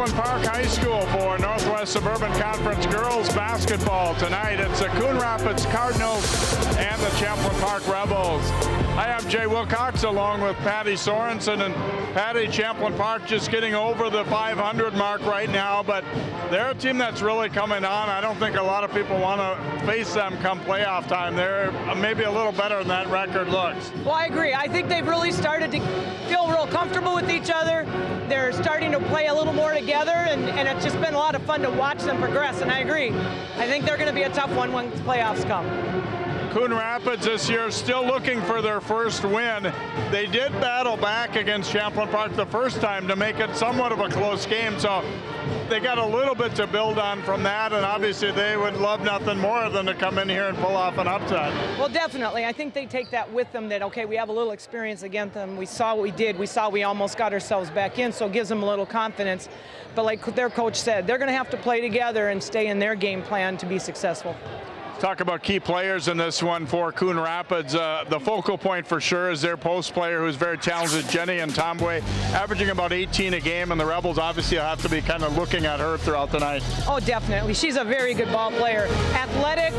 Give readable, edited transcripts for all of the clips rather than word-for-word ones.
Champlin Park High School for Northwest Suburban Conference Girls Basketball tonight. It's the Coon Rapids Cardinals and the Champlin Park Rebels. Hi, I'm Jay Wilcox along with Patty Sorensen. And Patty, Champlin Park just getting over the 500 mark right now, but they're a team that's really coming on. I don't think a lot of people want to face them come playoff time. They're maybe a little better than that record looks. Well, I agree. I think they've really started to feel real comfortable with each other. They're starting to play a little more together, and it's just been a lot of fun to watch them progress, and I agree. I think they're going to be a tough one when playoffs come. Coon Rapids this year still looking for their first win. They did battle back against Champlin Park the first time to make it somewhat of a close game, so they got a little bit to build on from that, and obviously they would love nothing more than to come in here and pull off an upset. Well, definitely. I think they take that with them, that, okay, we have a little experience against them. We saw what we did. We saw we almost got ourselves back in, so it gives them a little confidence. But like their coach said, they're going to have to play together and stay in their game plan to be successful. Talk about key players in this one for Coon Rapids. The focal point for sure is their post player, who's very talented, Jenny Ntombwe, averaging about 18 a game, and the Rebels obviously will have to be kind of looking at her throughout the night. Oh, definitely. She's a very good ball player. Athletic,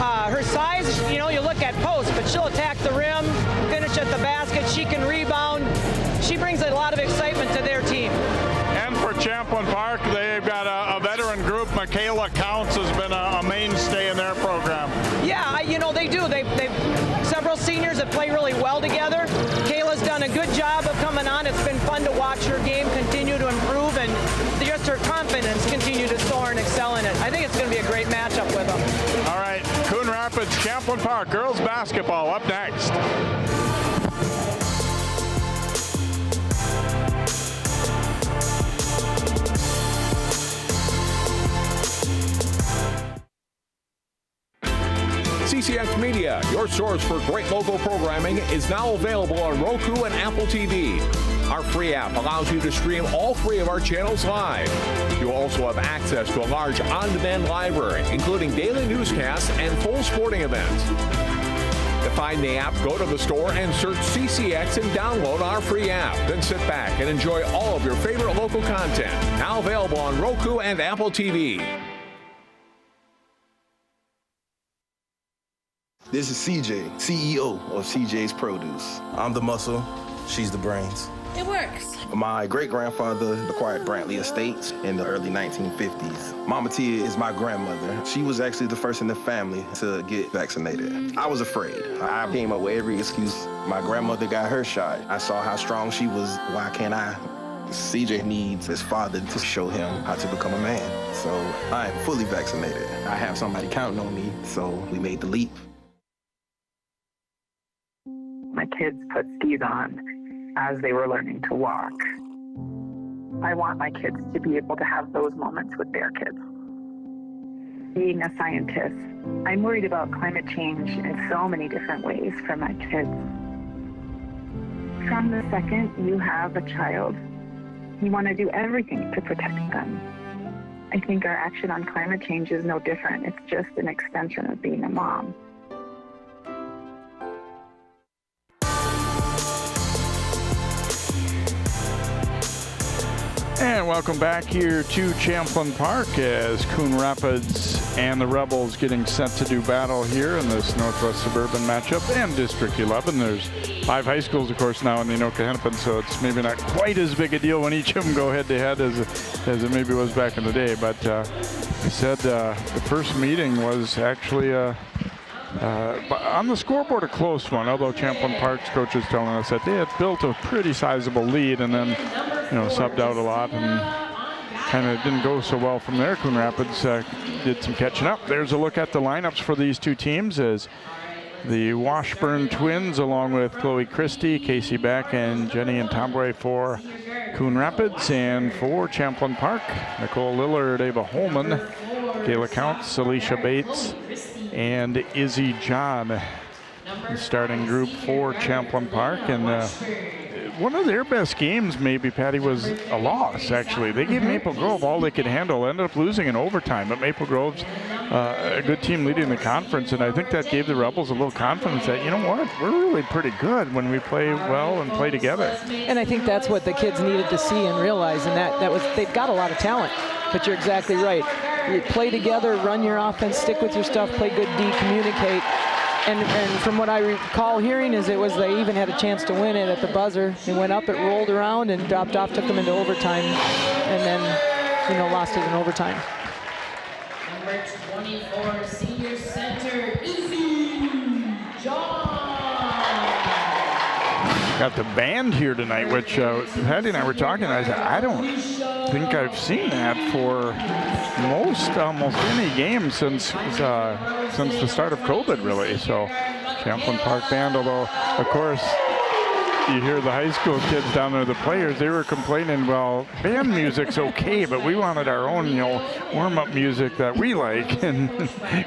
her size, you look at post, but she'll attack the rim, finish at the basket, she can rebound. She brings a lot of excitement to their team. And for Champlin Park, they've got a veteran group. Mikaelah Counce has been a mainstay in their program. Yeah, they do. They've several seniors that play really well together. Kayla's done a good job of coming on. It's been fun to watch her game continue to improve, and just her confidence continue to soar and excel in it. I think it's going to be a great matchup with them. All right, Coon Rapids, Champlin Park Girls Basketball up next. CCX Media, your source for great local programming, is now available on Roku and Apple TV. Our free app allows you to stream all 3 of our channels live. You also have access to a large on-demand library, including daily newscasts and full sporting events. To find the app, go to the store and search CCX and download our free app. Then sit back and enjoy all of your favorite local content. Now available on Roku and Apple TV. This is CJ, CEO of CJ's Produce. I'm the muscle, she's the brains. It works. My great-grandfather acquired Brantley Estates in the early 1950s. Mama Tia is my grandmother. She was actually the first in the family to get vaccinated. I was afraid. I came up with every excuse. My grandmother got her shot. I saw how strong she was. Why can't I? CJ needs his father to show him how to become a man. So I am fully vaccinated. I have somebody counting on me, so we made the leap. My kids put skis on as they were learning to walk. I want my kids to be able to have those moments with their kids. Being a scientist, I'm worried about climate change in so many different ways for my kids. From the second you have a child, you want to do everything to protect them. I think our action on climate change is no different. It's just an extension of being a mom. And welcome back here to Champlin Park as Coon Rapids and the Rebels getting set to do battle here in this Northwest Suburban matchup and District 11. There's 5 high schools, of course, now in the Anoka-Hennepin, so it's maybe not quite as big a deal when each of them go head-to-head as it maybe was back in the day. But he said the first meeting was actually on the scoreboard a close one, although Champlin Park's coach is telling us that they had built a pretty sizable lead and then subbed out a lot and kind of didn't go so well from there. Coon Rapids did some catching up. There's a look at the lineups for these two teams as the Washburn twins, along with Chloe Christie, Casey Beck, and Jenny Ntombwe for Coon Rapids, and for Champlin Park, Nicole Lillard, Ava Holman, Kayla Counce, Alicia Bates, and Izzy John. The starting group for Champlin Park, and one of their best games, maybe, Patty, was a loss, actually. They gave Maple Grove all they could handle, ended up losing in overtime, but Maple Grove's a good team leading the conference, and I think that gave the Rebels a little confidence that, you know what, we're really pretty good when we play well and play together. And I think that's what the kids needed to see and realize, and that was, they've got a lot of talent, but you're exactly right. You play together, run your offense, stick with your stuff, play good D, communicate. And from what I recall hearing is it was they even had a chance to win it at the buzzer. They went up, it rolled around and dropped off, took them into overtime, and then, you know, lost it in overtime. Number 24, senior center, Izzy John. Got the band here tonight, which Patty and I were talking. I said, I don't think I've seen that for almost any game since the start of COVID, really. So Champlin Park Band, although, of course, you hear the high school kids down there, the players, they were complaining, well, band music's okay, but we wanted our own, you know, warm-up music that we like. And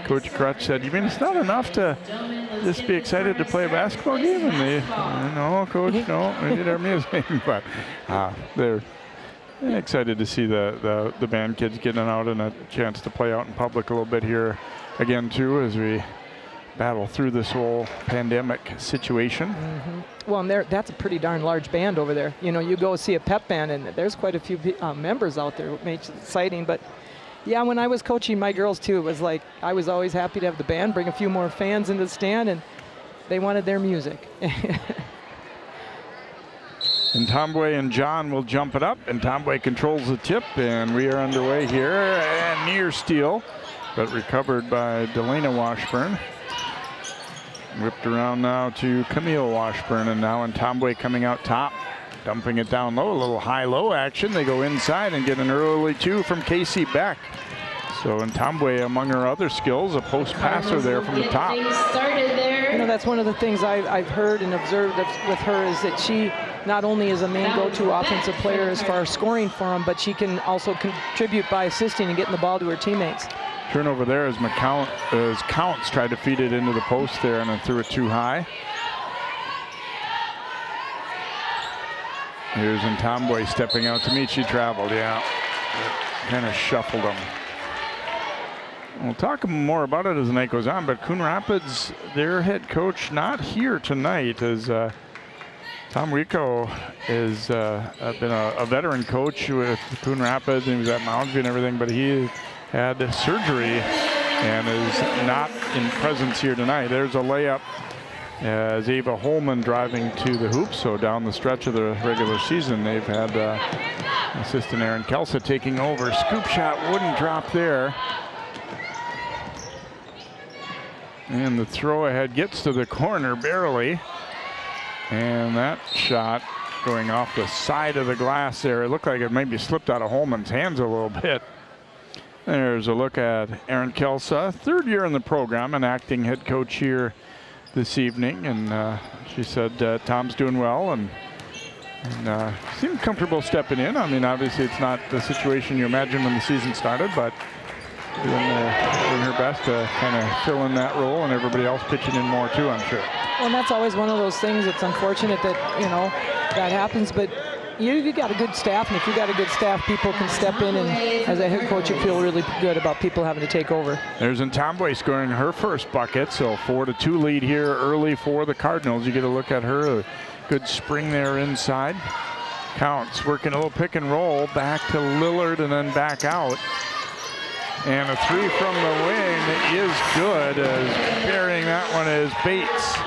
Coach Crutch said, you mean it's not enough to just be excited to play a basketball game? And they, no, Coach, no, we need our music. But they're excited to see the band kids getting out and a chance to play out in public a little bit here again, too, as we battle through this whole pandemic situation. Well, and that's a pretty darn large band over there. You know, you go see a pep band, and there's quite a few members out there, which makes it exciting. But yeah, when I was coaching my girls too, it was like I was always happy to have the band bring a few more fans into the stand, and they wanted their music. And Tomboy and John will jump it up, and Tomboy controls the tip, and we are underway here. And near steal, but recovered by Delana Washburn. Whipped around now to Camille Washburn, and now in Tomboy coming out top, dumping it down low, a little high-low action. They go inside and get an early two from Casey Beck. So in Tomboy, among her other skills, a post passer there from the top. You know, that's one of the things I've heard and observed with her is that she not only is a main go-to offensive player as far as scoring for them, but she can also contribute by assisting and getting the ball to her teammates. Turnover there as Counce tried to feed it into the post there and then threw it too high. Here's Tomboy stepping out to meet. She traveled, yeah. Kind of shuffled them. We'll talk more about it as the night goes on, but Coon Rapids, their head coach, not here tonight, as Tom Rico has been a veteran coach with Coon Rapids, and he was at Moundsview and everything, but he had surgery and is not in presence here tonight. There's a layup as Ava Holman driving to the hoop. So down the stretch of the regular season, they've had assistant Aaron Kelsa taking over. Scoop shot wouldn't drop there. And the throw ahead gets to the corner barely. And that shot going off the side of the glass there. It looked like it maybe slipped out of Holman's hands a little bit. There's a look at Aaron Kelsa, third year in the program, an acting head coach here this evening. And she said Tom's doing well and seemed comfortable stepping in. I mean, obviously it's not the situation you imagined when the season started, but doing her best to kind of fill in that role, and everybody else pitching in more too, I'm sure. Well, and that's always one of those things. It's unfortunate that, you know, that happens, but you got a good staff, and if you got a good staff, people can step in, and as a head coach, you feel really good about people having to take over. There's Tomboy scoring her first bucket, so 4-2 lead here early for the Cardinals. You get a look at her, a good spring there inside. Counce working a little pick and roll, back to Lillard and then back out. And a three from the wing is good, as burying that one is Bates.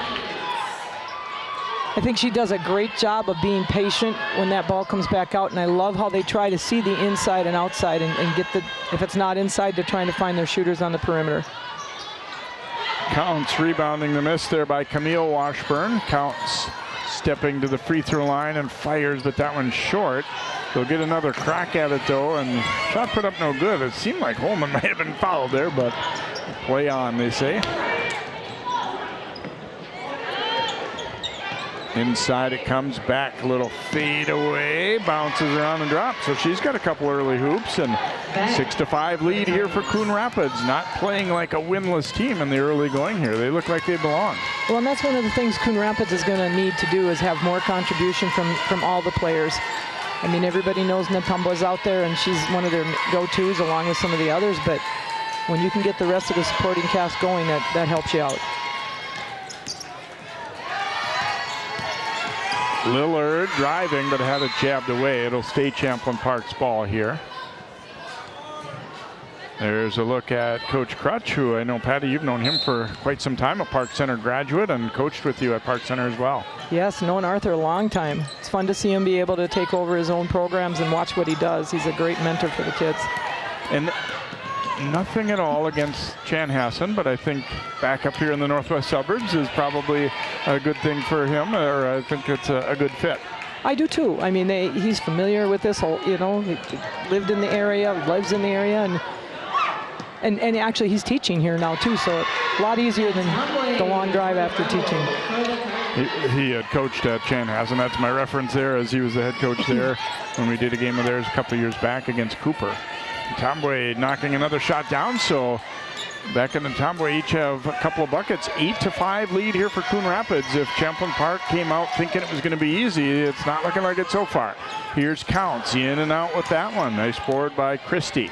I think she does a great job of being patient when that ball comes back out, and I love how they try to see the inside and outside and get the, if it's not inside, they're trying to find their shooters on the perimeter. Counce rebounding the miss there by Camille Washburn. Counce stepping to the free throw line and fires, but that one's short. They'll get another crack at it though, and shot put up no good. It seemed like Holman might have been fouled there, but play on, they say. Inside it comes back, a little fade away, bounces around and drops. So she's got a couple early hoops, and 6-5 lead here for Coon Rapids. Not playing like a winless team in the early going here. They look like they belong. Well, and that's one of the things Coon Rapids is going to need to do, is have more contribution from all the players. I mean, everybody knows Natumba's out there, and she's one of their go-tos along with some of the others, but when you can get the rest of the supporting cast going, that helps you out. Lillard driving, but had it jabbed away. It'll stay Champlin Park's ball here. There's a look at Coach Crutch, who I know, Patty, you've known him for quite some time, a Park Center graduate, and coached with you at Park Center as well. Yes, known Arthur a long time. It's fun to see him be able to take over his own programs and watch what he does. He's a great mentor for the kids. And nothing at all against Chanhassen, but I think back up here in the northwest suburbs is probably a good thing for him, or I think it's a good fit. I do too. I mean, he's familiar with this whole, he lived in the area, lives in the area, and actually he's teaching here now too, so a lot easier than the long drive after teaching. He had coached at Chanhassen. That's my reference there, as he was the head coach there when we did a game of theirs a couple of years back against Cooper. Tombaway knocking another shot down, so Beckett and Tombaway each have a couple of buckets. 8-5 lead here for Coon Rapids. If Champlin Park came out thinking it was going to be easy, it's not looking like it so far. Here's Counce in and out with that one. Nice board by Christie.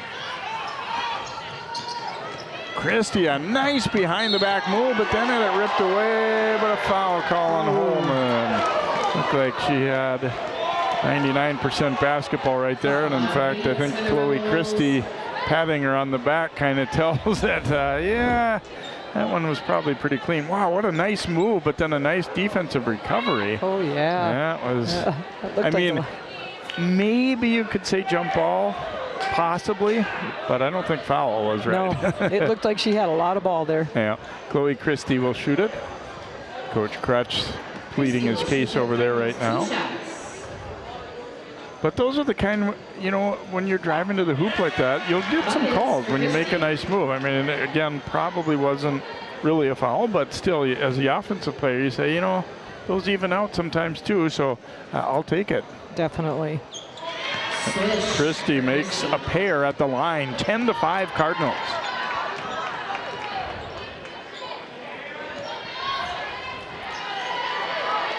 Christie, a nice behind the back move, but then had it ripped away, but a foul call on Holman. Looked like she had 99% basketball right there, and in fact, I think Chloe Christie patting her on the back kind of tells that, yeah, that one was probably pretty clean. Wow, what a nice move, but then a nice defensive recovery. Oh, yeah. That was, I mean, maybe you could say jump ball, possibly, but I don't think foul was right. No, it looked like she had a lot of ball there. Yeah, Chloe Christie will shoot it. Coach Crutch pleading his case over there right now. But those are the kind, when you're driving to the hoop like that, you'll get some calls when you make a nice move. I mean, again, probably wasn't really a foul, but still, as the offensive player, you say, those even out sometimes too, so I'll take it. Definitely. Christie makes a pair at the line, 10-5 Cardinals.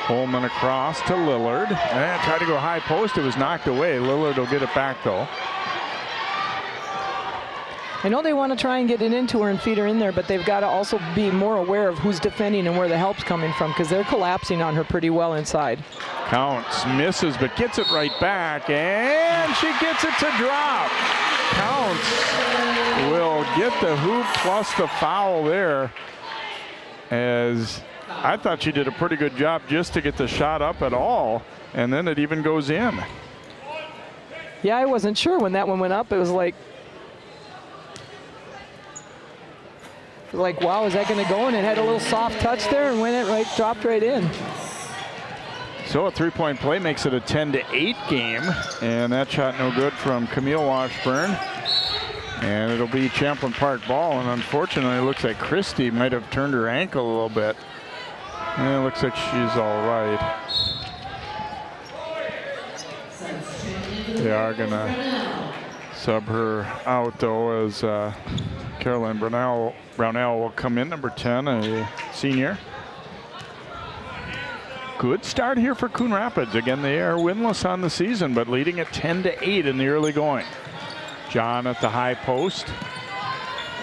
Holman across to Lillard. And tried to go high post. It was knocked away. Lillard will get it back, though. I know they want to try and get it into her and feed her in there, but they've got to also be more aware of who's defending and where the help's coming from, because they're collapsing on her pretty well inside. Counce misses, but gets it right back, and she gets it to drop. Counce will get the hoop plus the foul there, as I thought she did a pretty good job just to get the shot up at all, and then it even goes in. Yeah, I wasn't sure when that one went up. It was like, wow, is that going to go? And it had a little soft touch there and dropped right in. So a three-point play makes it a 10-8 game, and that shot no good from Camille Washburn. And it'll be Champlin Park ball, and unfortunately it looks like Christie might have turned her ankle a little bit. And it looks like she's all right. They are gonna sub her out though, as Caroline Brownell will come in, number 10, a senior. Good start here for Coon Rapids. Again, they are winless on the season, but leading at 10-8 in the early going. John at the high post,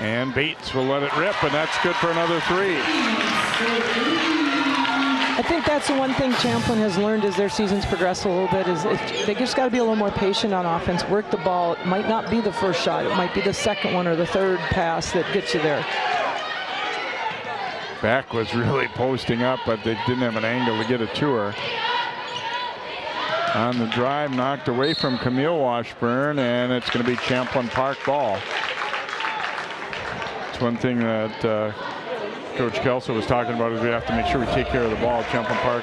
and Bates will let it rip, and that's good for another three. I think that's the one thing Champlin has learned as their seasons progress a little bit, is they just got to be a little more patient on offense, work the ball. It might not be the first shot, it might be the second one or the third pass that gets you there. Beck was really posting up, but they didn't have an angle to get it to her. On the drive, knocked away from Camille Washburn, and it's going to be Champlin Park ball. It's one thing that Coach Kelso was talking about, is we have to make sure we take care of the ball. Champlin Park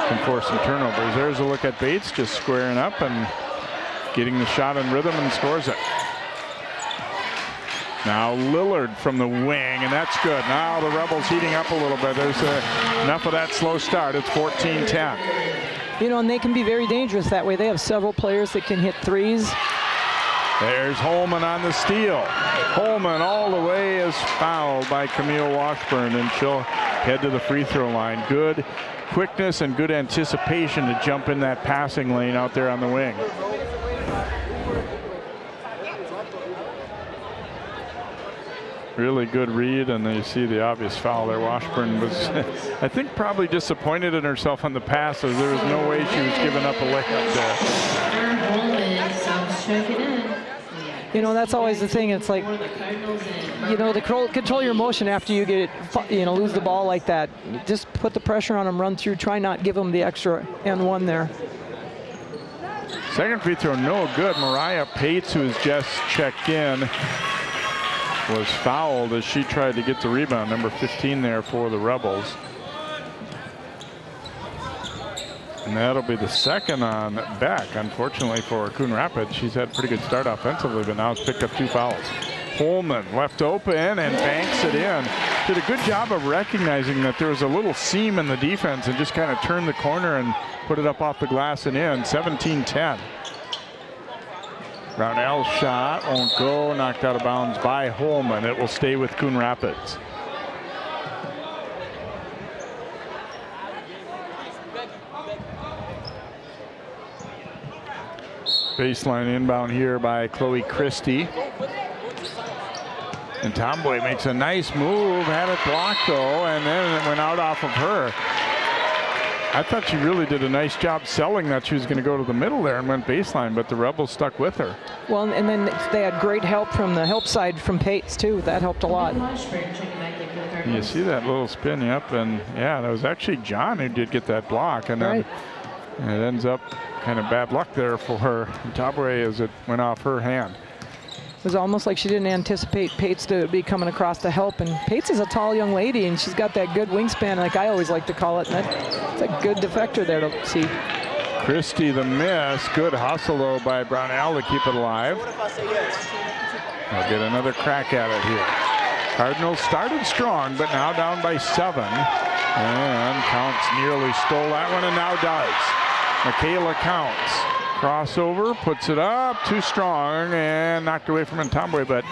can force some turnovers. There's a look at Bates, just squaring up and getting the shot in rhythm, and scores it. Now Lillard from the wing, and that's good. Now the Rebels heating up a little bit. There's enough of that slow start. It's 14-10. And they can be very dangerous that way. They have several players that can hit threes. There's Holman on the steal. Holman all the way is fouled by Camille Washburn, and she'll head to the free throw line. Good quickness and good anticipation to jump in that passing lane out there on the wing. Really good read, and you see the obvious foul there. Washburn was, I think, probably disappointed in herself on the pass, as there was no way she was giving up a layup there. You know, that's always the thing. It's like, you know, control your motion after you get, lose the ball like that. Just put the pressure on them, run through, try not give them the extra and one there. Second free throw, no good. Mariah Pates, who has just checked in, was fouled as she tried to get the rebound. Number 15 there for the Rebels. And that'll be the second on Beck. Unfortunately for Coon Rapids, she's had a pretty good start offensively, but now has picked up 2 fouls. Holman left open and banks it in. Did a good job of recognizing that there was a little seam in the defense and just kind of turned the corner and put it up off the glass and in. 17-10. Brownell's shot won't go, knocked out of bounds by Holman. It will stay with Coon Rapids. Baseline inbound here by Chloe Christie. And Tomboy makes a nice move, had it blocked though, and then it went out off of her. I thought she really did a nice job selling that she was going to go to the middle there and went baseline, but the Rebels stuck with her. Well, and then they had great help from the help side from Pates too. That helped a lot. You see that little spin up, and yeah, that was actually John who did get that block, and then it ends up kind of bad luck there for her. Tomboy as it went off her hand. It was almost like she didn't anticipate Pates to be coming across to help. And Pates is a tall young lady, and she's got that good wingspan, like I always like to call it. And that's a good defector there to see. Christie the miss. Good hustle, though, by Brownell to keep it alive. They'll get another crack at it here. Cardinals started strong, but now down by 7. And Counce nearly stole that one, and now does. Mikaelah Counce. Crossover, puts it up, too strong, and knocked away from Tomboy, but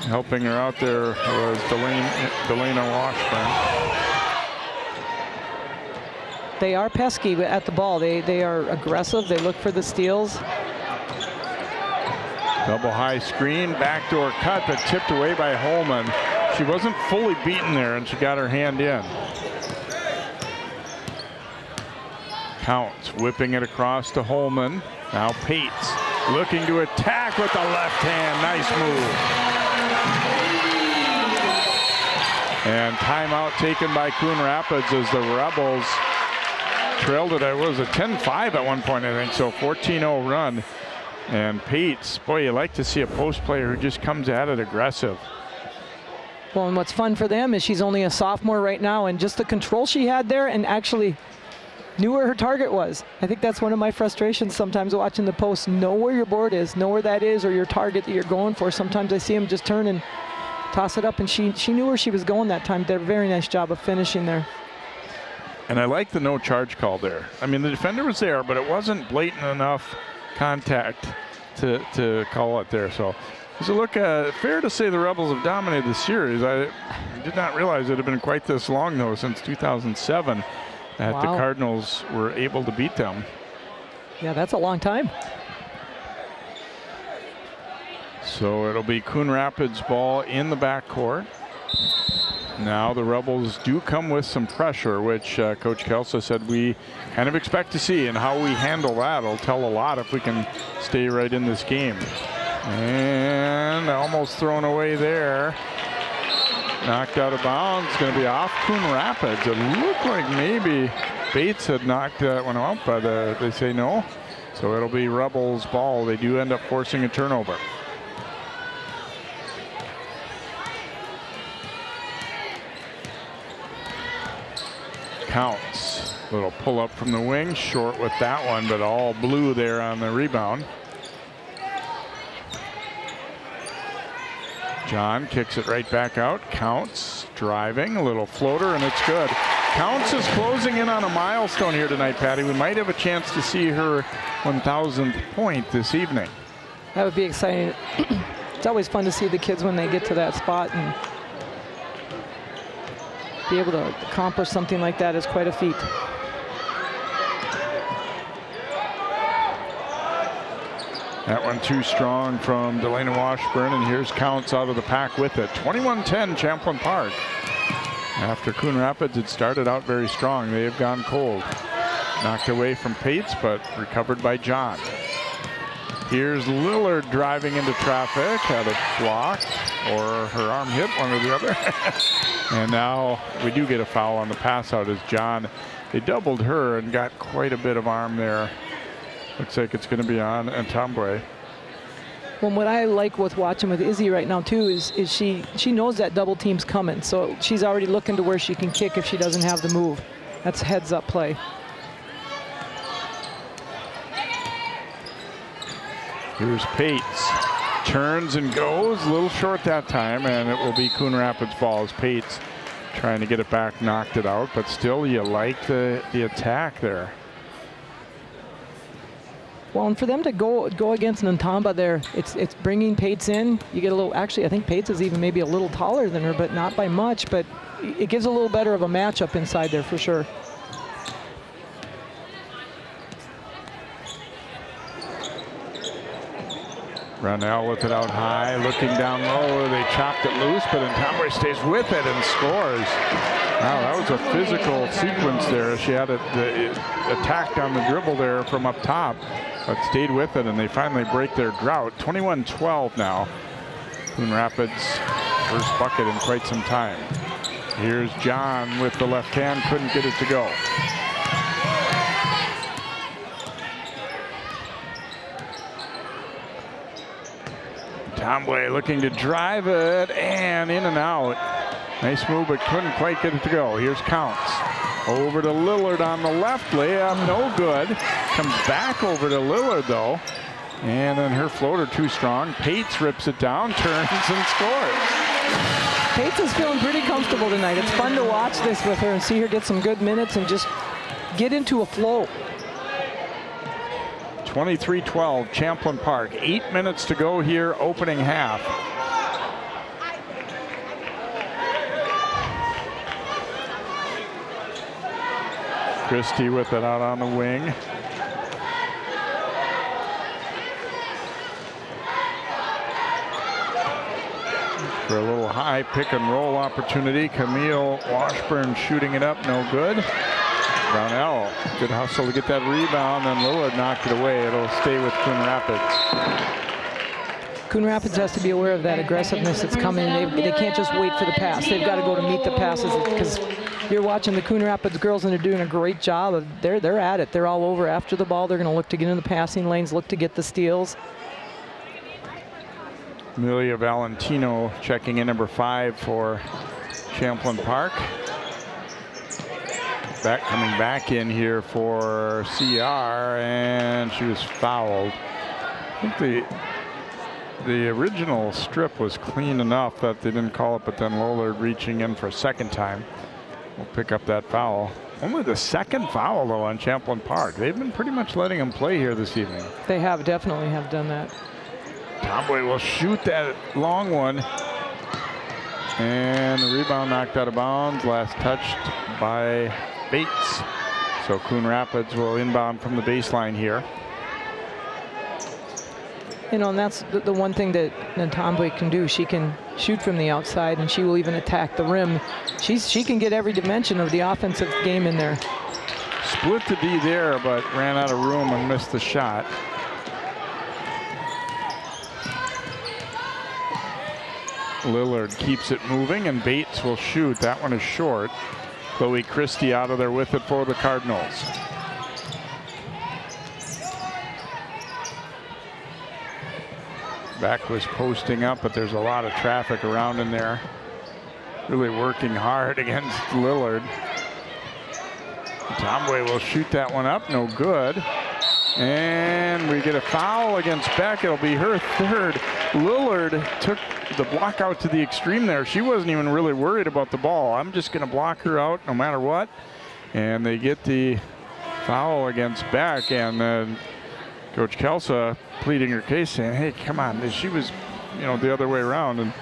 helping her out there was Delana Washburn. They are pesky at the ball. They are aggressive. They look for the steals. Double high screen, backdoor cut, but tipped away by Holman. She wasn't fully beaten there, and she got her hand in. Counce whipping it across to Holman. Now Pates looking to attack with the left hand. Nice move. And timeout taken by Coon Rapids as the Rebels trailed it. It was a 10-5 at one point, I think, so 14-0 run. And Pates, boy, you like to see a post player who just comes at it aggressive. Well, and what's fun for them is she's only a sophomore right now, and just the control she had there and actually knew where her target was. I think that's one of my frustrations sometimes watching the post. Know where your board is, know where that is, or your target that you're going for. Sometimes I see them just turn and toss it up, and she knew where she was going that time. Did a very nice job of finishing there. And I like the no charge call there. I mean, the defender was there, but it wasn't blatant enough contact to call it there. So look, fair to say the Rebels have dominated the series. I did not realize it had been quite this long, though, since 2007. That the Cardinals were able to beat them. Yeah, that's a long time. So it'll be Coon Rapids ball in the backcourt. Now the Rebels do come with some pressure, which Coach Kelsa said we kind of expect to see, and how we handle that will tell a lot if we can stay right in this game. And almost thrown away there. Knocked out of bounds. It's going to be off Coon Rapids. It looked like maybe Bates had knocked that one out, but they say no. So it'll be Rebels ball. They do end up forcing a turnover. Counce. Little pull up from the wing. Short with that one, but all blue there on the rebound. John kicks it right back out. Counce driving, a little floater, and it's good. Counce is closing in on a milestone here tonight, Patty. We might have a chance to see her 1,000th point this evening. That would be exciting. It's always fun to see the kids when they get to that spot and be able to accomplish something like that is quite a feat. That one too strong from Delana Washburn, and here's Counce out of the pack with it. 21-10 Champlin Park. After Coon Rapids had started out very strong, they have gone cold. Knocked away from Pates, but recovered by John. Here's Lillard driving into traffic, had it blocked, or her arm hit, one or the other. And now we do get a foul on the pass out as John, they doubled her and got quite a bit of arm there. Looks like it's going to be on Antombwe. Well, what I like with watching with Izzy right now too is she knows that double team's coming, so she's already looking to where she can kick if she doesn't have the move. That's heads up play. Here's Pates, turns and goes, a little short that time, and it will be Coon Rapids ball as Pates trying to get it back, knocked it out, but still you like the attack there. Well, and for them to go against Ntamba there, it's bringing Pates in. You get a little, actually, I think Pates is even maybe a little taller than her, but not by much. But it gives a little better of a matchup inside there for sure. Ronell with it out high, looking down low. They chopped it loose, but Ntamba stays with it and scores. Wow, that was a physical sequence there. She had it attacked on the dribble there from up top, but stayed with it, and they finally break their drought. 21-12 now. Coon Rapids first bucket in quite some time. Here's John with the left hand, couldn't get it to go. Tomway looking to drive it, and in and out. Nice move, but couldn't quite get it to go. Here's Counce. Over to Lillard on the left, layup, no good. Comes back over to Lillard though. And then her floater too strong. Pates rips it down, turns and scores. Pates is feeling pretty comfortable tonight. It's fun to watch this with her and see her get some good minutes and just get into a flow. 23-12 Champlin Park. 8 minutes to go here, opening half. Christie with it out on the wing. For a little high pick and roll opportunity. Camille Washburn shooting it up, no good. Brownell, good hustle to get that rebound, and Lillard knocked it away. It'll stay with Coon Rapids. Coon Rapids has to be aware of that aggressiveness that's coming. They can't just wait for the pass. They've got to go to meet the passes, because you're watching the Coon Rapids girls and they're doing a great job. They're at it. They're all over after the ball. They're going to look to get in the passing lanes, look to get the steals. Amelia Valentino checking in, number 5 for Champlin Park. Coming back in here for CR, and she was fouled. I think the original strip was clean enough that they didn't call it, but then Lillard reaching in for a second time will pick up that foul. Only the second foul though on Champlin Park. They've been pretty much letting them play here this evening. They definitely have done that. Tomboy will shoot that long one, and the rebound knocked out of bounds. Last touched by Bates. So Coon Rapids will inbound from the baseline here. You know, and that's the one thing that Ntambwe can do. She can shoot from the outside, and she will even attack the rim. She can get every dimension of the offensive game in there. Split the D there, but ran out of room and missed the shot. Lillard keeps it moving, and Bates will shoot. That one is short. Chloe Christie out of there with it for the Cardinals. Beck was posting up, but there's a lot of traffic around in there. Really working hard against Lillard. Tomway will shoot that one up, no good. And we get a foul against Beck. It'll be her third. Lillard took the block out to the extreme there. She wasn't even really worried about the ball. I'm just going to block her out no matter what. And they get the foul against Beck. And Coach Kelsa pleading her case, saying, hey, come on. She was the other way around. And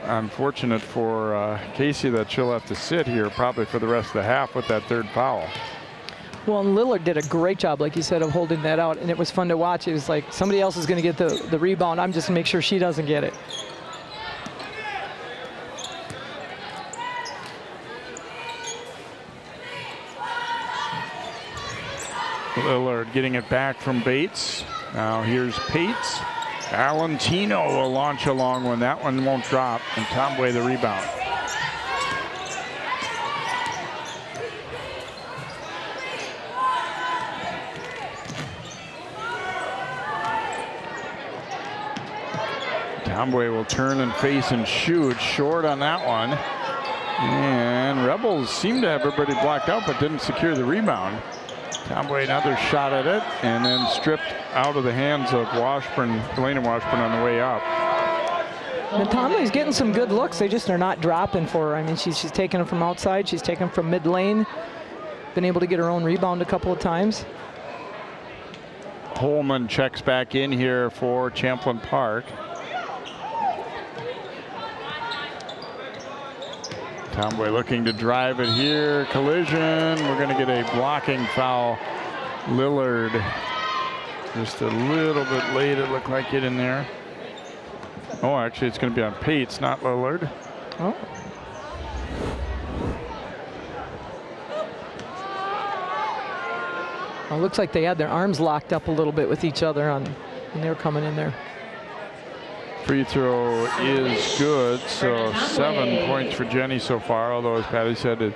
unfortunate for Casey that she'll have to sit here probably for the rest of the half with that third foul. Well, and Lillard did a great job, like you said, of holding that out, and it was fun to watch. It was like somebody else is going to get the rebound. I'm just going to make sure she doesn't get it. Lillard getting it back from Bates. Now here's Pates. Valentino will launch a long one. That one won't drop, and Tomway the rebound. Tomway will turn and face and shoot. Short on that one. And Rebels seem to have everybody blocked out, but didn't secure the rebound. Tomway another shot at it, and then stripped out of the hands of Washburn, Elena Washburn on the way up. And Tomway's getting some good looks. They just are not dropping for her. I mean, she's taking them from outside. She's taking them from mid lane. Been able to get her own rebound a couple of times. Holman checks back in here for Champlin Park. Tomway looking to drive it here. Collision. We're going to get a blocking foul. Lillard just a little bit late. It looked like it in there. Oh, actually, it's going to be on Pates, not Lillard. Oh. Well, it looks like they had their arms locked up a little bit with each other when they were coming in there. Free throw is good, so 7 points for Jenny so far, although as Patty said, it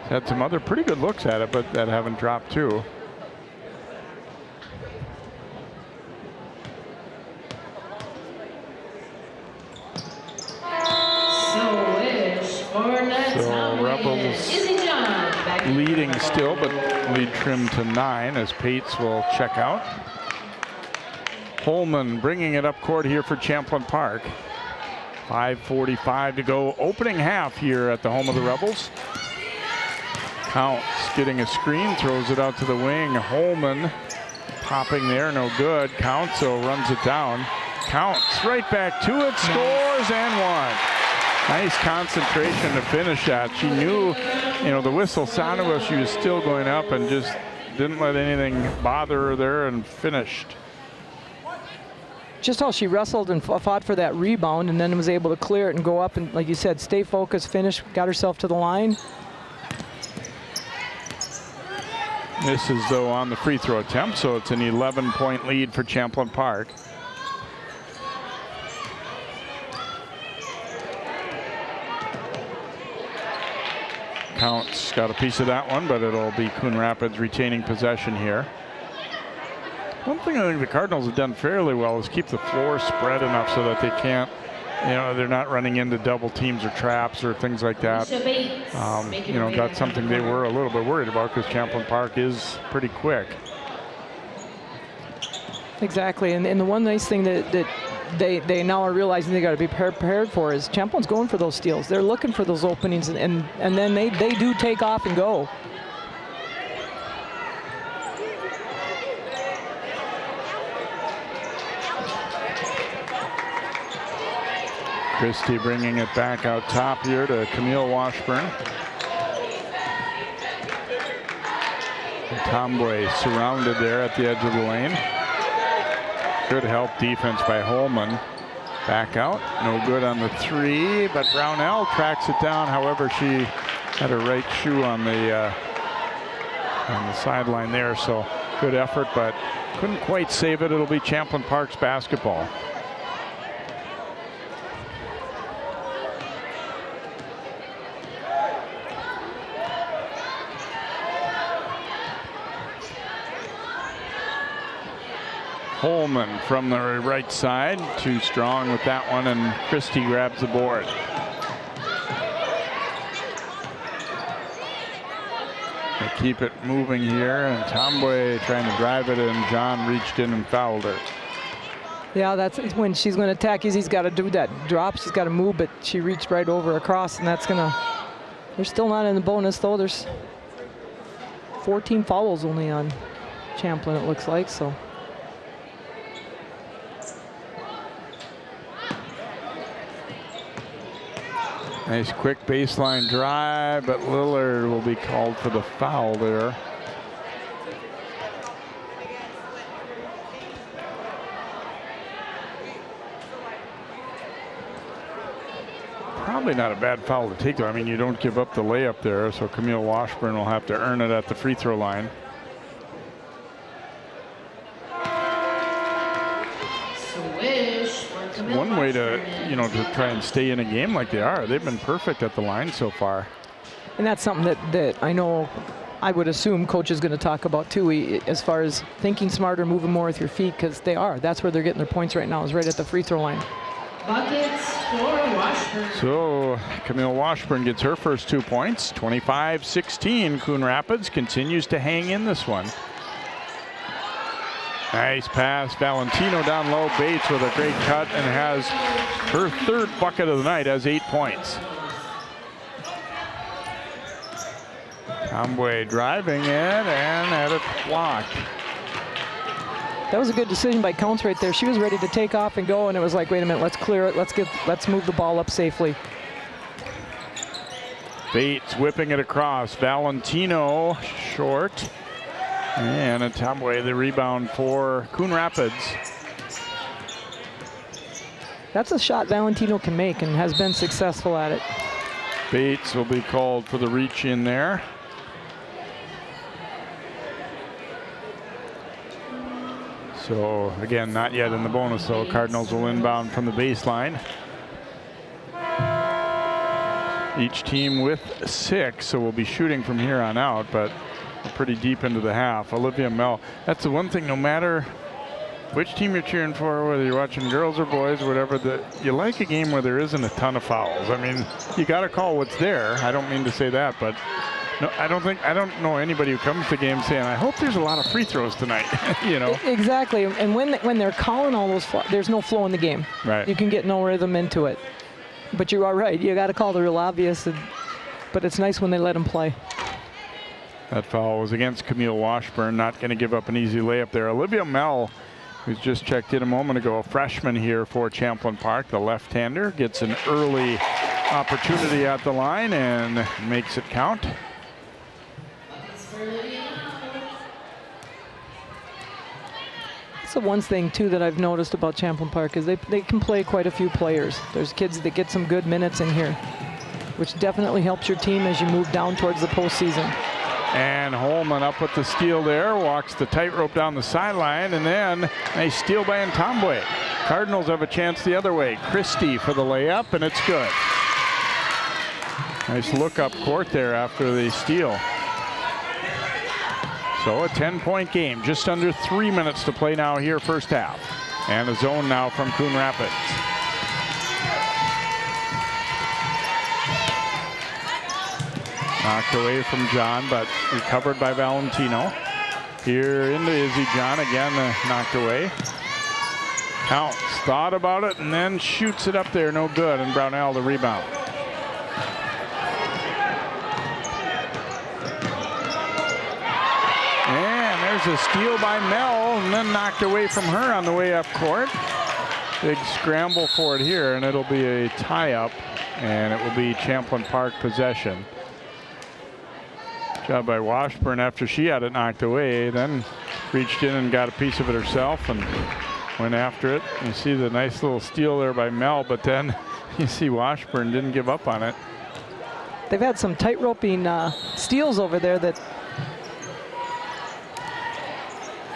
had some other pretty good looks at it, but that haven't dropped too. So Rebels leading still, but lead trimmed to 9 as Pates will check out. Holman bringing it up court here for Champlin Park. 5:45 to go. Opening half here at the home of the Rebels. Counce getting a screen, throws it out to the wing. Holman popping there, no good. Counce runs it down. Counce right back to it, scores and one. Nice concentration to finish that. She knew, the whistle sounded while she was still going up and just didn't let anything bother her there and finished. Just how she wrestled and fought for that rebound and then was able to clear it and go up and, like you said, stay focused, finish, got herself to the line. Misses, though, on the free throw attempt, so it's an 11-point lead for Champlin Park. Counce got a piece of that one, but it'll be Coon Rapids retaining possession here. One thing I think the Cardinals have done fairly well is keep the floor spread enough so that they can't, they're not running into double teams or traps or things like that. Got something they were a little bit worried about because Champlin Park is pretty quick. Exactly, and the one nice thing that they now are realizing they got to be prepared for is Champlin's going for those steals. They're looking for those openings, and then they do take off and go. Christie bringing it back out top here to Camille Washburn. Tomboy surrounded there at the edge of the lane. Good help defense by Holman. Back out, no good on the three, but Brownell tracks it down. However, she had her right shoe on the sideline there, so good effort, but couldn't quite save it. It'll be Champlin Park's basketball. Holman from the right side, too strong with that one, and Christie grabs the board. They keep it moving here, and Tomboy trying to drive it, and John reached in and fouled her. Yeah, that's when she's going to attack. Izzy's got to do that drop. She's got to move, but she reached right over across, and that's going to. They're still not in the bonus, though. There's 14 fouls only on Champlin, it looks like, so. Nice quick baseline drive, but Lillard will be called for the foul there. Probably not a bad foul to take, though. I mean, you don't give up the layup there, so Camille Washburn will have to earn it at the free throw line. One way to, to try and stay in a game like they are. They've been perfect at the line so far. And that's something that I know, I would assume coach is going to talk about too, as far as thinking smarter, moving more with your feet, because they are. That's where they're getting their points right now, is right at the free throw line. Buckets for Washburn. So Camille Washburn gets her first 2 points. 25-16. Coon Rapids continues to hang in this one. Nice pass. Valentino down low. Bates with a great cut and has her third bucket of the night, has 8 points. Tombway driving it and had it blocked. That was a good decision by Counce right there. She was ready to take off and go, and it was like, wait a minute, let's clear it. Let's move the ball up safely. Bates whipping it across. Valentino short. And a Tombway, the rebound for Coon Rapids. That's a shot Valentino can make and has been successful at it. Bates will be called for the reach in there. So again, not yet in the bonus though. Cardinals will inbound from the baseline. Each team with 6, so we'll be shooting from here on out, but we're pretty deep into the half. Olivia Mell, that's the one thing, no matter which team you're cheering for, whether you're watching girls or boys or whatever, you like a game where there isn't a ton of fouls. I mean, you got to call what's there. I don't mean to say that, but no, I don't know anybody who comes to games saying, I hope there's a lot of free throws tonight. Exactly. And when they're calling all those, there's no flow in the game. Right. You can get no rhythm into it. But you are right. You got to call the real obvious. But it's nice when they let them play. That foul was against Camille Washburn. Not going to give up an easy layup there. Olivia Mell, who's just checked in a moment ago, a freshman here for Champlin Park, the left-hander, gets an early opportunity at the line and makes it count. That's the one thing, too, that I've noticed about Champlin Park is they can play quite a few players. There's kids that get some good minutes in here, which definitely helps your team as you move down towards the postseason. And Holman up with the steal there, walks the tightrope down the sideline, and then a steal by Ntombwe. Cardinals have a chance the other way. Christie for the layup, and it's good. Nice look up court there after the steal. So a 10-point game, just under 3 minutes to play now here first half. And a zone now from Coon Rapids. Knocked away from John, but recovered by Valentino. Here into Izzy John, again knocked away. Counce thought about it and then shoots it up there, no good, and Brownell the rebound. And there's a steal by Mel, and then knocked away from her on the way up court. Big scramble for it here, and it'll be a tie-up, and it will be Champlin Park possession. Job by Washburn after she had it knocked away, then reached in and got a piece of it herself and went after it. You see the nice little steal there by Mel, but then you see Washburn didn't give up on it. They've had some tight-roping steals over there that...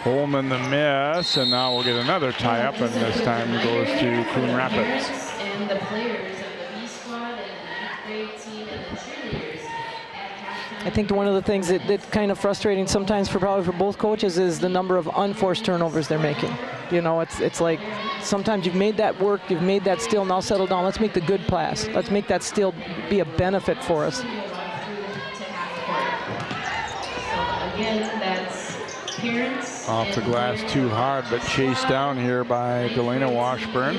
Holman the miss, and now we'll get another tie-up, and this time it goes to Coon Rapids. And the players of the B squad and the 9th grade team and the cheerleaders. I think one of the things that's kind of frustrating sometimes probably for both coaches is the number of unforced turnovers they're making. You know, it's like sometimes you've made that work, you've made that steal, now settle down. Let's make the good pass. Let's make that steal be a benefit for us. So again, that's parents. Off the glass too hard, but chased down here by Delana Washburn.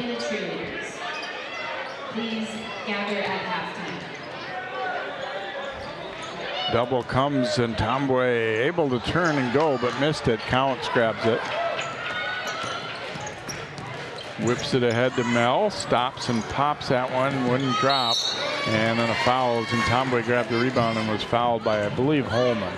Please gather at halftime. Double comes, and Ntombwe able to turn and go, but missed it. Counce grabs it. Whips it ahead to Mel, stops and pops that one, wouldn't drop. And then a foul, and Tomboy grabbed the rebound and was fouled by, I believe, Holman.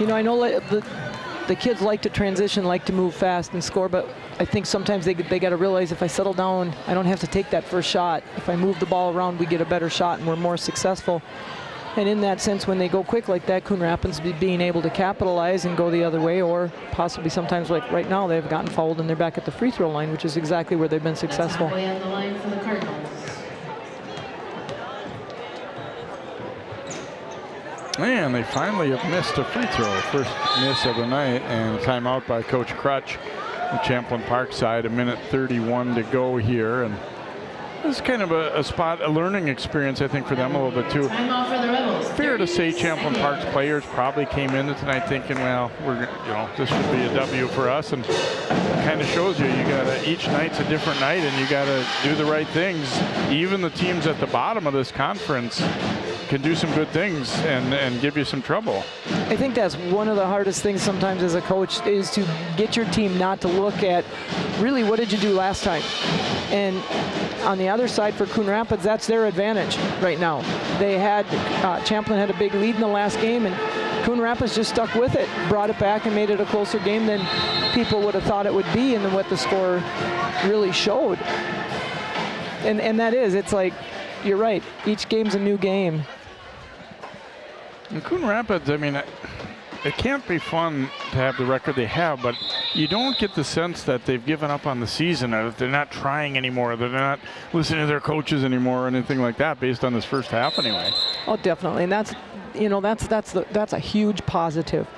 You know, I know the kids like to transition, like to move fast and score, but I think sometimes they got to realize if I settle down, I don't have to take that first shot. If I move the ball around, we get a better shot and we're more successful. And in that sense, when they go quick like that, Coon Rapids being able to capitalize and go the other way, or possibly sometimes like right now, they've gotten fouled and they're back at the free throw line, which is exactly where they've been successful. Halfway on the line for the Cardinals. And they finally have missed a free throw. First miss of the night, and timeout by Coach Crutch. The Champlin Park side, 1:31 to go here. And this is kind of a learning experience, I think, for them a little bit too. Timeout for the Rebels. Fair to say Champlin Park's players probably came into tonight thinking, well, this should be a W for us, and it kind of shows you gotta, each night's a different night, and you gotta do the right things. Even the teams at the bottom of this conference can do some good things and give you some trouble. I think that's one of the hardest things sometimes as a coach, is to get your team not to look at really what did you do last time. And on the other side for Coon Rapids, that's their advantage right now. They had, Champlin had a big lead in the last game, and Coon Rapids just stuck with it, brought it back and made it a closer game than people would have thought it would be and then what the score really showed. And that is, it's like, you're right, each game's a new game. And Coon Rapids, I mean, it can't be fun to have the record they have, but you don't get the sense that they've given up on the season, or that they're not trying anymore, that they're not listening to their coaches anymore or anything like that based on this first half anyway. Oh, definitely. And that's a huge positive.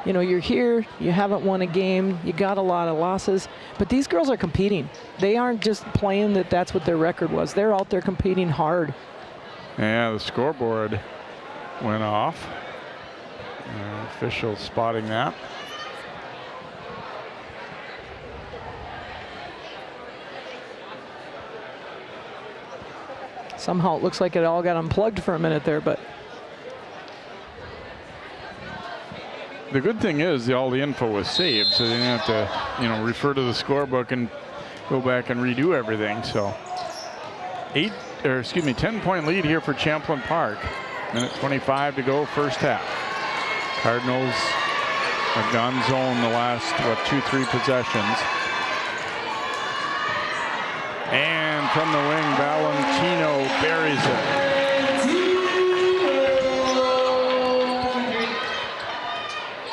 You know, you're here, you haven't won a game, you got a lot of losses, but these girls are competing. They aren't just playing that's what their record was. They're out there competing hard. Yeah, the scoreboard went off. Official spotting that. Somehow it looks like it all got unplugged for a minute there, but the good thing is all the info was saved, so they didn't have to, refer to the scorebook and go back and redo everything. So 10-point lead here for Champlin Park. 1:25 to go, first half. Cardinals have gone zone the last, 2-3 possessions. And from the wing, Valentino buries it.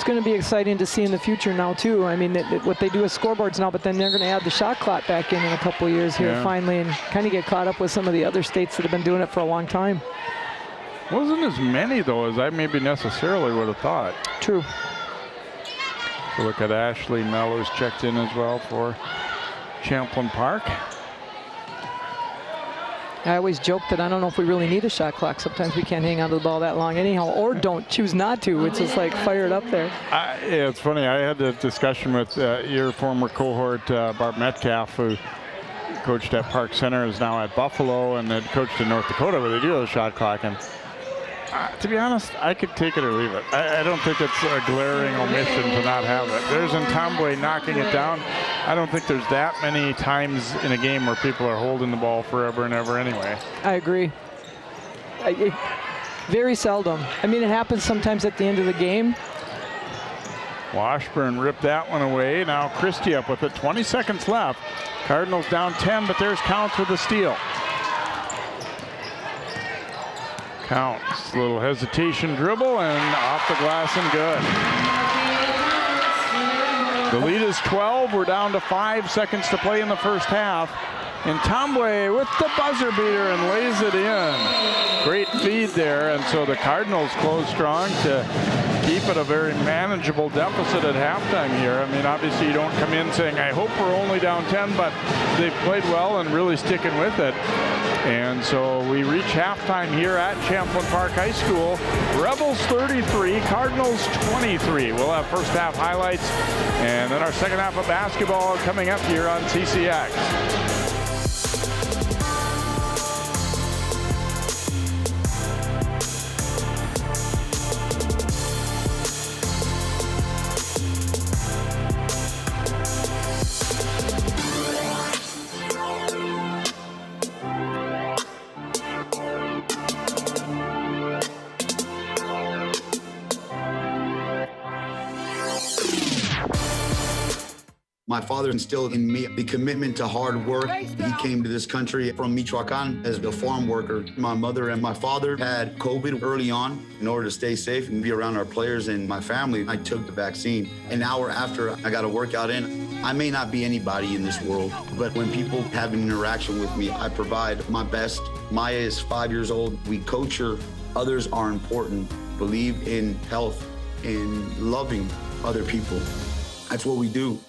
it's going to be exciting to see in the future now too. I mean, what they do with scoreboards now, but then they're going to add the shot clock back in a couple of years here finally, and kind of get caught up with some of the other states that have been doing it for a long time. Wasn't as many, though, as I maybe necessarily would have thought. True. So look at Ashley Mellor's checked in as well for Champlin Park. I always joke that I don't know if we really need a shot clock. Sometimes we can't hang on to the ball that long anyhow, or don't choose not to. It's just like fired up there. Yeah, it's funny. I had a discussion with your former cohort, Barb Metcalf, who coached at Park Center, is now at Buffalo, and had coached in North Dakota where they do have a shot clock. And to be honest, I could take it or leave it. I don't think it's a glaring omission to not have it. There's Ntombwe knocking it down. I don't think there's that many times in a game where people are holding the ball forever and ever anyway. I agree. Very seldom. I mean, it happens sometimes at the end of the game. Washburn ripped that one away. Now Christie up with it. 20 seconds left. Cardinals down 10, but there's Counce with the steal. Counce, little hesitation dribble, and off the glass and good. The lead is 12. We're down to 5 seconds to play in the first half. And Ntombwe with the buzzer beater and lays it in. Great feed there, and so the Cardinals close strong to keep it a very manageable deficit at halftime here. I mean, obviously you don't come in saying, I hope we're only down 10, but they've played well and really sticking with it. And so we reach halftime here at Champlin Park High School. Rebels 33, Cardinals 23. We'll have first half highlights and then our second half of basketball coming up here on CCX. My father instilled in me the commitment to hard work. He came to this country from Michoacan as a farm worker. My mother and my father had COVID early on. In order to stay safe and be around our players and my family, I took the vaccine. An hour after, I got a workout in. I may not be anybody in this world, but when people have an interaction with me, I provide my best. Maya is 5 years old. We coach her. Others are important. Believe in health and loving other people. That's what we do.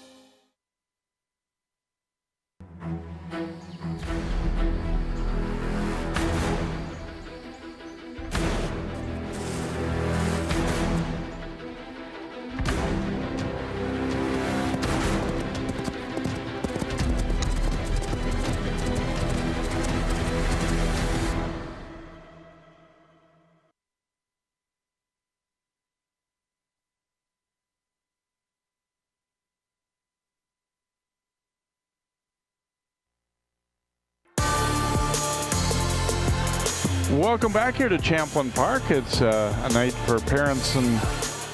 Welcome back here to Champlin Park. It's a night for parents and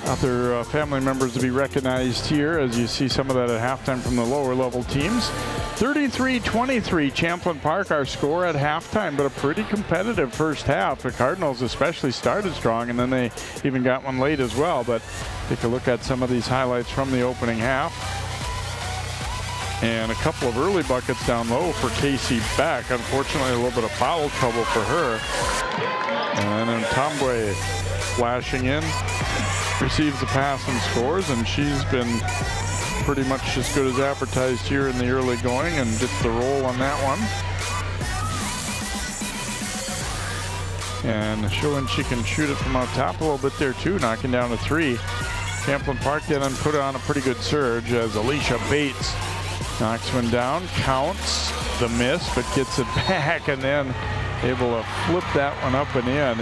other family members to be recognized here, as you see some of that at halftime from the lower level teams. 33-23 Champlin Park, our score at halftime, but a pretty competitive first half. The Cardinals especially started strong, and then they even got one late as well. But take a look at some of these highlights from the opening half. And a couple of early buckets down low for Casey Beck. Unfortunately, a little bit of foul trouble for her. And then Tombwe flashing in, receives the pass and scores, and she's been pretty much as good as advertised here in the early going and gets the roll on that one. And showing she can shoot it from out top a little bit there too, knocking down a three. Champlin Park then put on a pretty good surge as Alicia Bates knocks one down, counts the miss, but gets it back and then able to flip that one up and in.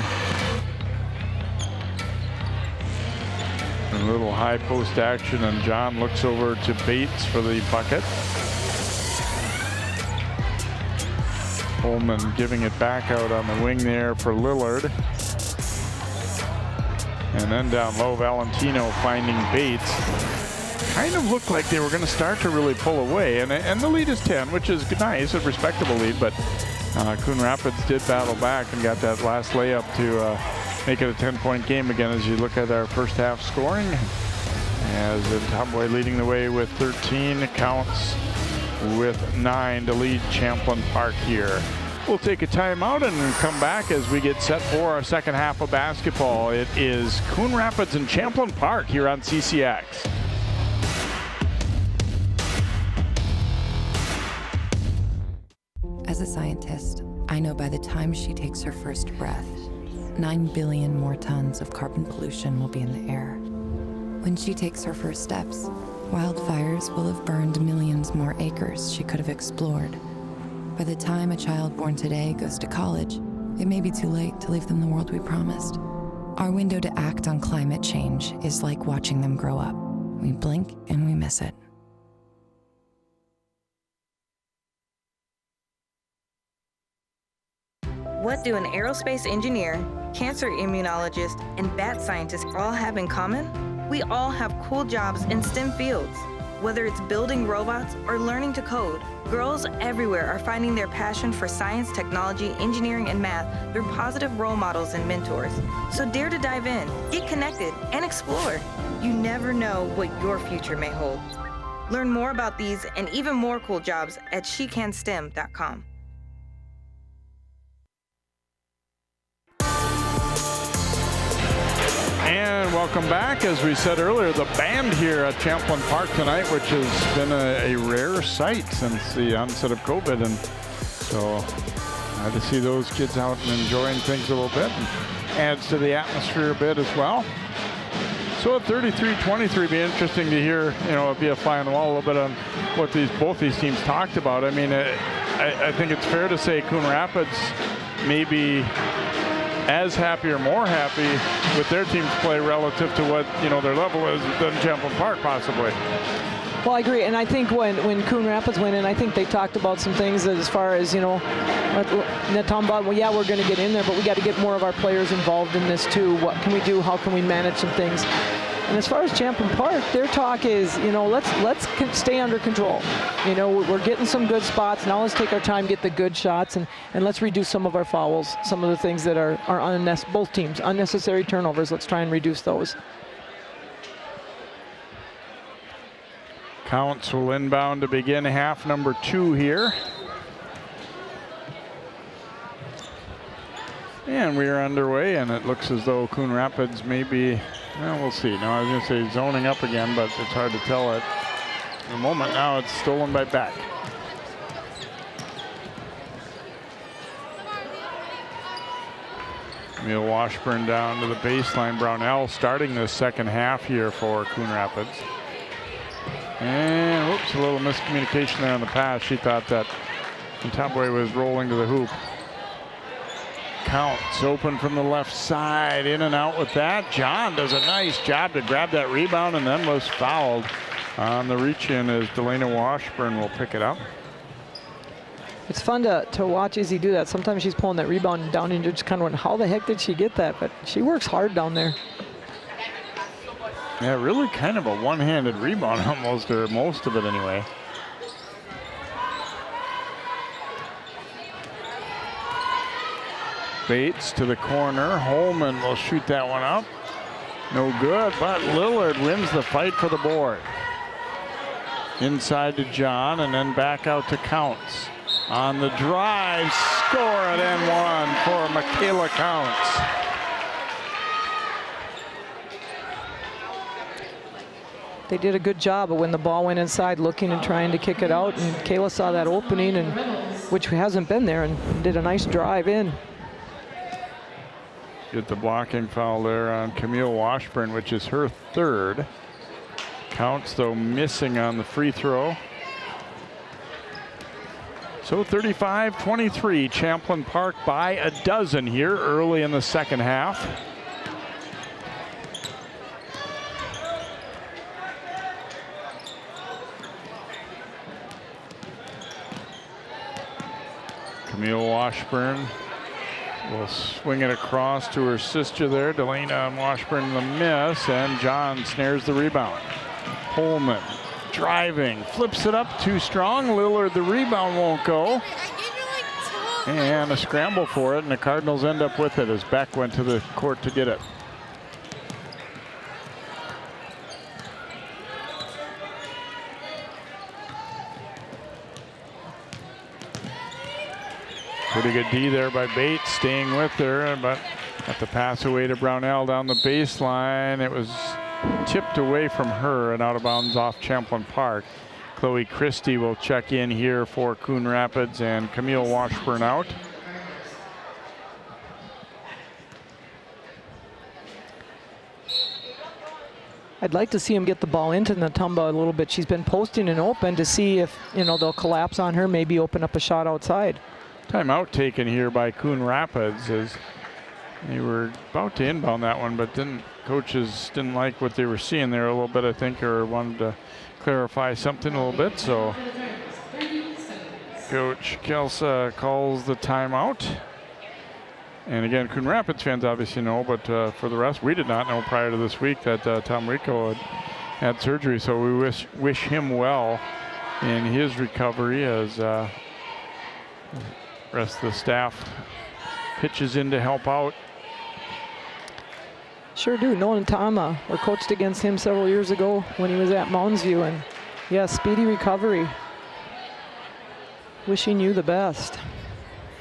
A little high post action, and John looks over to Bates for the bucket. Holman giving it back out on the wing there for Lillard. And then down low, Valentino finding Bates. Kind of looked like they were going to start to really pull away. And the lead is 10, which is nice, a respectable lead. But Coon Rapids did battle back and got that last layup to make it a 10-point game again as you look at our first half scoring. As Tombwe leading the way with 13, Counce with 9 to lead Champlin Park here. We'll take a timeout and come back as we get set for our second half of basketball. It is Coon Rapids and Champlin Park here on CCX. As a scientist, I know by the time she takes her first breath, 9 billion more tons of carbon pollution will be in the air. When she takes her first steps, wildfires will have burned millions more acres she could have explored. By the time a child born today goes to college, it may be too late to leave them the world we promised. Our window to act on climate change is like watching them grow up. We blink and we miss it. What do an aerospace engineer, cancer immunologist, and bat scientist all have in common? We all have cool jobs in STEM fields. Whether it's building robots or learning to code, girls everywhere are finding their passion for science, technology, engineering, and math through positive role models and mentors. So dare to dive in, get connected, and explore. You never know what your future may hold. Learn more about these and even more cool jobs at shecanstem.com. And welcome back. As we said earlier, the band here at Champlin Park tonight, which has been a rare sight since the onset of COVID. And so glad to see those kids out and enjoying things a little bit. And adds to the atmosphere a bit as well. So at 33-23, be interesting to hear, it'd be a fly on the wall a little bit on what both these teams talked about. I mean, I think it's fair to say Coon Rapids may be as happy or more happy with their team's play relative to what their level is than Champlin Park possibly. Well, I agree, and I think when Coon Rapids went in, I think they talked about some things as far as Tom Bott. Well, yeah, we're going to get in there, but we got to get more of our players involved in this too. What can we do? How can we manage some things? And as far as Champlin Park, their talk is, let's stay under control. We're getting some good spots. Now let's take our time, get the good shots, and let's reduce some of our fouls, some of the things that are unnecessary, both teams, unnecessary turnovers. Let's try and reduce those. Counce will inbound to begin half number 2 here. And we are underway, and it looks as though Coon Rapids may be, well, we'll see. No, I was going to say zoning up again, but it's hard to tell at the moment. Now it's stolen by Beck. Camille Washburn down to the baseline. Brownell starting the second half here for Coon Rapids. And whoops, a little miscommunication there on the pass. She thought that Tabway was rolling to the hoop. Counce open from the left side, in and out with that. John does a nice job to grab that rebound and then was fouled on the reach in as Delana Washburn will pick it up. It's fun to watch Izzy do that. Sometimes she's pulling that rebound down and you're just kind of wondering, how the heck did she get that? But she works hard down there. Yeah, really kind of a one-handed rebound almost, or most of it anyway. Bates to the corner. Holman will shoot that one up. No good, but Lillard wins the fight for the board. Inside to John and then back out to Counce. On the drive, score at N1 for Mikaelah Counce. They did a good job of when the ball went inside looking and trying to kick it out, and Kayla saw that opening, and which hasn't been there, and did a nice drive in. Get the blocking foul there on Camille Washburn, which is her third. Counce, though, missing on the free throw. So 35-23, Champlin Park by a dozen here early in the second half. Camille Washburn will swing it across to her sister there. Delana and Washburn the miss, and John snares the rebound. Holman driving, flips it up too strong. Lillard, the rebound won't go. And a scramble for it, and the Cardinals end up with it as Beck went to the court to get it. Pretty good D there by Bates, staying with her, but got the pass away to Brownell down the baseline. It was tipped away from her and out of bounds off Champlin Park. Chloe Christie will check in here for Coon Rapids, and Camille Washburn out. I'd like to see him get the ball into Natumba a little bit. She's been posting and open to see if, they'll collapse on her, maybe open up a shot outside. Timeout taken here by Coon Rapids as they were about to inbound that one, but coaches didn't like what they were seeing there a little bit, I think, or wanted to clarify something a little bit. So Coach Kelsa calls the timeout. And again, Coon Rapids fans obviously know, but for the rest, we did not know prior to this week that Tom Rico had surgery. So we wish him well in his recovery as rest of the staff pitches in to help out. Sure do. Nolan Tama, we coached against him several years ago when he was at Mounds View, and yeah, speedy recovery. Wishing you the best.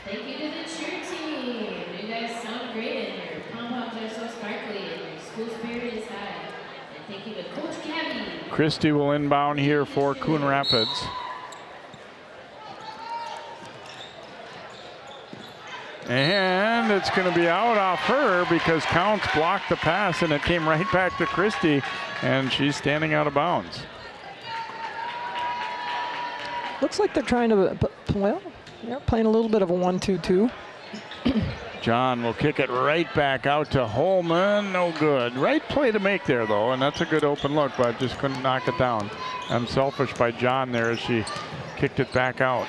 Thank you to the cheer team. You guys sound great in here. Pom-poms are so sparkly and your school spirit is high. And thank you to Coach Gabby. Christie will inbound here for Coon Rapids. And it's going to be out off her because Counce blocked the pass and it came right back to Christie, and she's standing out of bounds. Looks like they're trying to, well, they're playing a little bit of a 1-2-2. John will kick it right back out to Holman. No good. Right play to make there, though, and that's a good open look, but just couldn't knock it down. Unselfish by John there as she kicked it back out.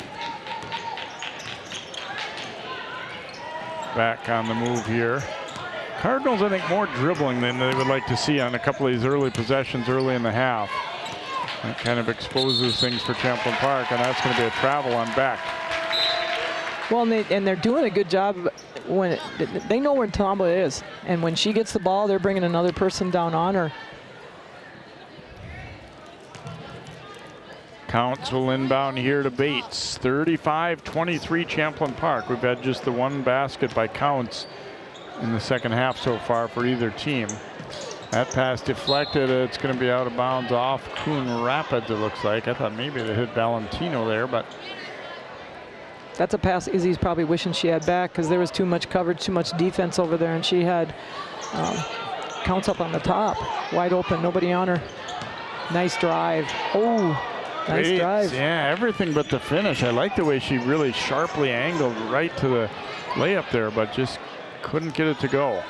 Back on the move here. Cardinals, I think, more dribbling than they would like to see on a couple of these early possessions early in the half. That kind of exposes things for Champlin Park, and that's going to be a travel on Beck. Well, and they're doing a good job when they know where Tamba is, and when she gets the ball, they're bringing another person down on her. Counce will inbound here to Bates. 35-23 Champlin Park. We've had just the one basket by Counce in the second half so far for either team. That pass deflected. It's going to be out of bounds off Coon Rapids, it looks like. I thought maybe they hit Valentino there, but that's a pass Izzy's probably wishing she had back, because there was too much coverage, too much defense over there, and she had Counce up on the top, wide open, nobody on her. Nice drive. Oh, nice Bates, drive. yeah, everything but the finish. I like the way she really sharply angled right to the layup there, but just couldn't get it to go.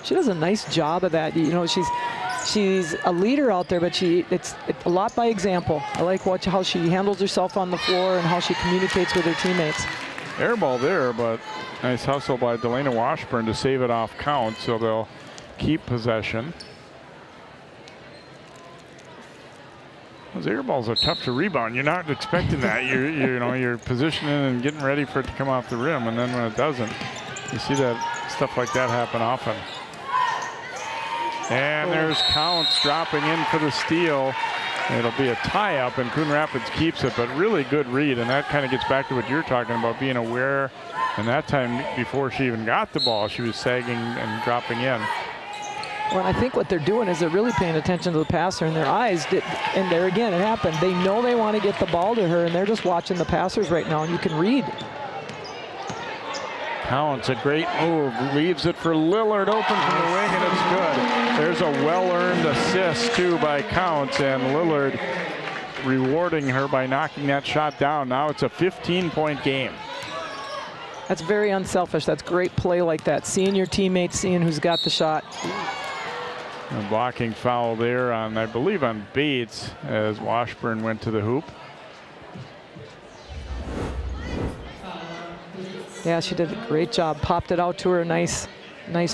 She does a nice job of that. You know, she's a leader out there, but it's a lot by example. I like how she handles herself on the floor and how she communicates with her teammates. Air ball there, but nice hustle by Delana Washburn to save it off Counce, so they'll keep possession. Those air balls are tough to rebound. You're not expecting that. You're positioning and getting ready for it to come off the rim, and then when it doesn't, you see that stuff like that happen often. And there's Counce dropping in for the steal. It'll be a tie-up, and Coon Rapids keeps it, but really good read, and that kind of gets back to what you're talking about, being aware. And that time, before she even got the ball, she was sagging and dropping in. Well, I think what they're doing is they're really paying attention to the passer, and their eyes did, and there again, it happened. They know they want to get the ball to her, and they're just watching the passers right now, and you can read. Counce, a great move, leaves it for Lillard, open from the wing, and it's good. There's a well-earned assist, too, by Counce, and Lillard rewarding her by knocking that shot down. Now it's a 15-point game. That's very unselfish. That's great play like that. Seeing your teammates, seeing who's got the shot. A blocking foul there on, I believe, on Bates as Washburn went to the hoop. Yeah, she did a great job. Popped it out to her. Nice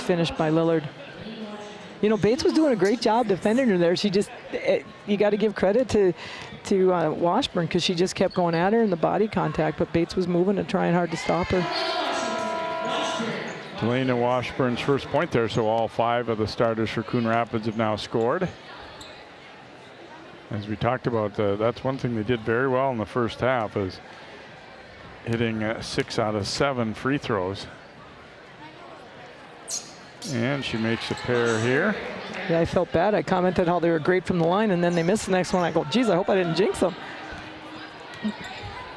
finish by Lillard. You know, Bates was doing a great job defending her there. She just, you got to give credit to Washburn, because she just kept going at her in the body contact, but Bates was moving and trying hard to stop her. Delana Washburn's first point there, so all 5 of the starters for Coon Rapids have now scored. As we talked about, that's one thing they did very well in the first half, is hitting 6 out of 7 free throws. And she makes a pair here. Yeah, I felt bad. I commented how they were great from the line, and then they missed the next one. I go, geez, I hope I didn't jinx them.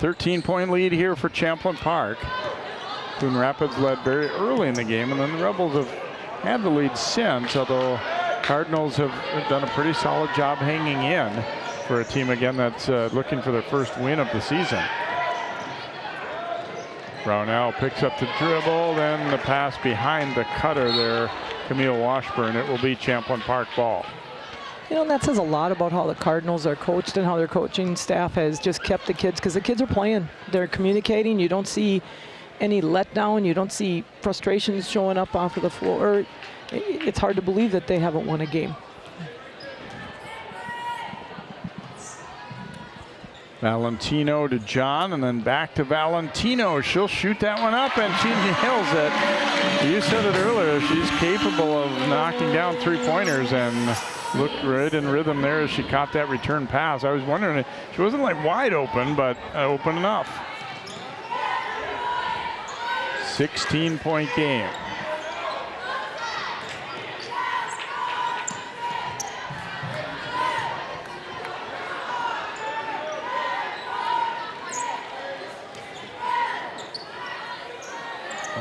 13-point lead here for Champlin Park. Coon Rapids led very early in the game, and then the Rebels have had the lead since, although Cardinals have done a pretty solid job hanging in for a team, again, that's looking for their first win of the season. Brownell picks up the dribble, then the pass behind the cutter there, Camille Washburn. It will be Champlin Park ball. You know, and that says a lot about how the Cardinals are coached and how their coaching staff has just kept the kids, because the kids are playing. They're communicating. You don't see any letdown. You don't see frustrations showing up off of the floor. It's hard to believe that they haven't won a game. Valentino to John, and then back to Valentino. She'll shoot that one up, and she nails it. You said it earlier, she's capable of knocking down 3-pointers, and looked right in rhythm there as she caught that return pass. I was wondering if she wasn't like wide open, but open enough. 16-point game.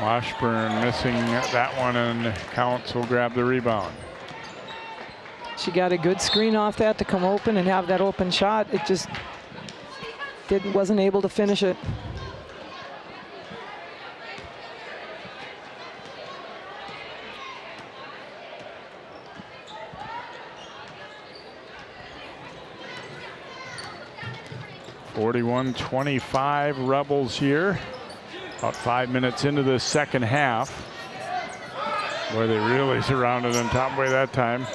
Washburn missing that one, and Counce will grab the rebound. She got a good screen off that to come open and have that open shot. It just wasn't able to finish it. (41-25) Rebels here. About 5 minutes into the second half. Boy, they really surrounded Entamwe that time.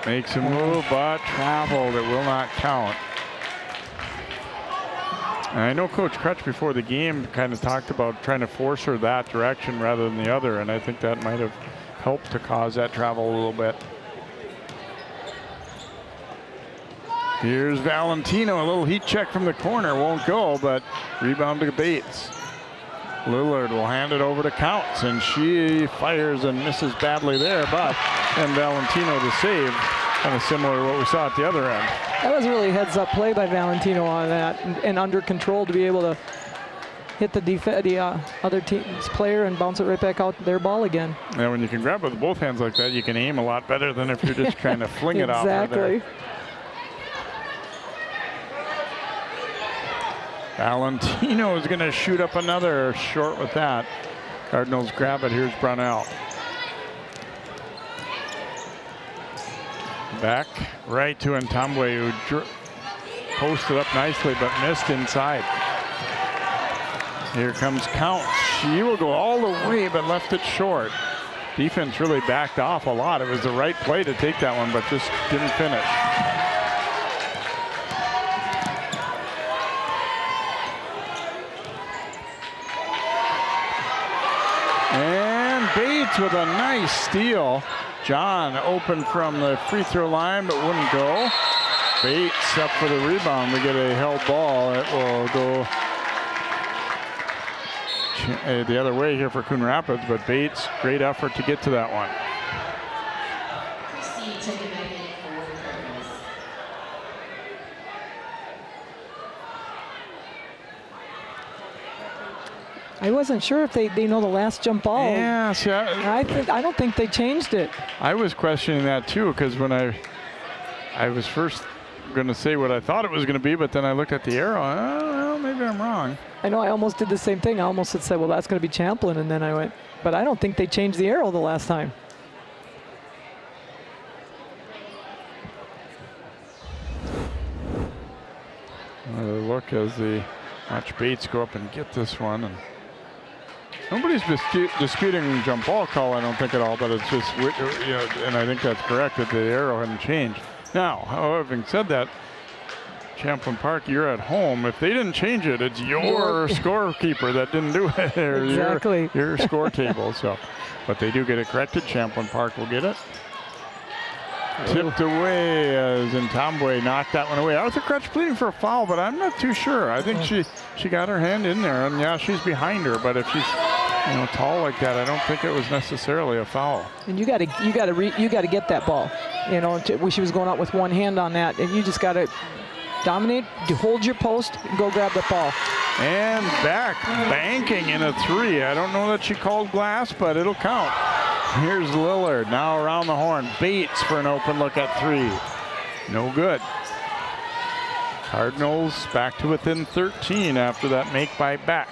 Makes a move, but traveled. It will not count. And I know Coach Crutch before the game kind of talked about trying to force her that direction rather than the other, and I think that might have helped to cause that travel a little bit. Here's Valentino, a little heat check from the corner, won't go, but rebound to Bates. Lillard will hand it over to Counce, and she fires and misses badly there, but and Valentino to save, kind of similar to what we saw at the other end. That was really a heads-up play by Valentino on that, and under control to be able to hit the other team's player and bounce it right back out their ball again. And when you can grab it with both hands like that, you can aim a lot better than if you're just trying to fling it off of there. Exactly. Valentino is going to shoot up another, short with that. Cardinals grab it. Here's Brownell. Back right to Entamwe, who posted up nicely but missed inside. Here comes Counce. She will go all the way but left it short. Defense really backed off a lot. It was the right play to take that one, but just didn't finish. And Bates with a nice steal. John open from the free throw line, but wouldn't go. Bates up for the rebound. We get a held ball. It will go the other way here for Coon Rapids, but Bates, great effort to get to that one. I wasn't sure if they know the last jump ball. Yeah, see, I don't think they changed it. I was questioning that too, because when I was first going to say what I thought it was going to be, but then I looked at the arrow. Oh, well, maybe I'm wrong. I know I almost did the same thing. I almost had said, well, that's going to be Champlin, and then I went, but I don't think they changed the arrow the last time. Look as the watch Bates go up and get this one, and nobody's disputing jump ball call, I don't think at all, but it's just, and I think that's correct that the arrow hadn't changed. Now, having said that, Champlin Park, you're at home. If they didn't change it, it's your scorekeeper that didn't do it, or exactly. your score table. So, but they do get it corrected. Champlin Park will get it. Tipped away as Entamwe knocked that one away. Arthur Crutch pleading for a foul, but I'm not too sure. I think she got her hand in there, and yeah, she's behind her. But if she's tall like that, I don't think it was necessarily a foul. And you got to get that ball. She was going out with one hand on that, and you just got to dominate, hold your post, and go grab the ball. And back, banking in a three. I don't know that she called glass, but it'll count. Here's Lillard, now around the horn. Bates for an open look at three. No good. Cardinals back to within 13 after that make by back.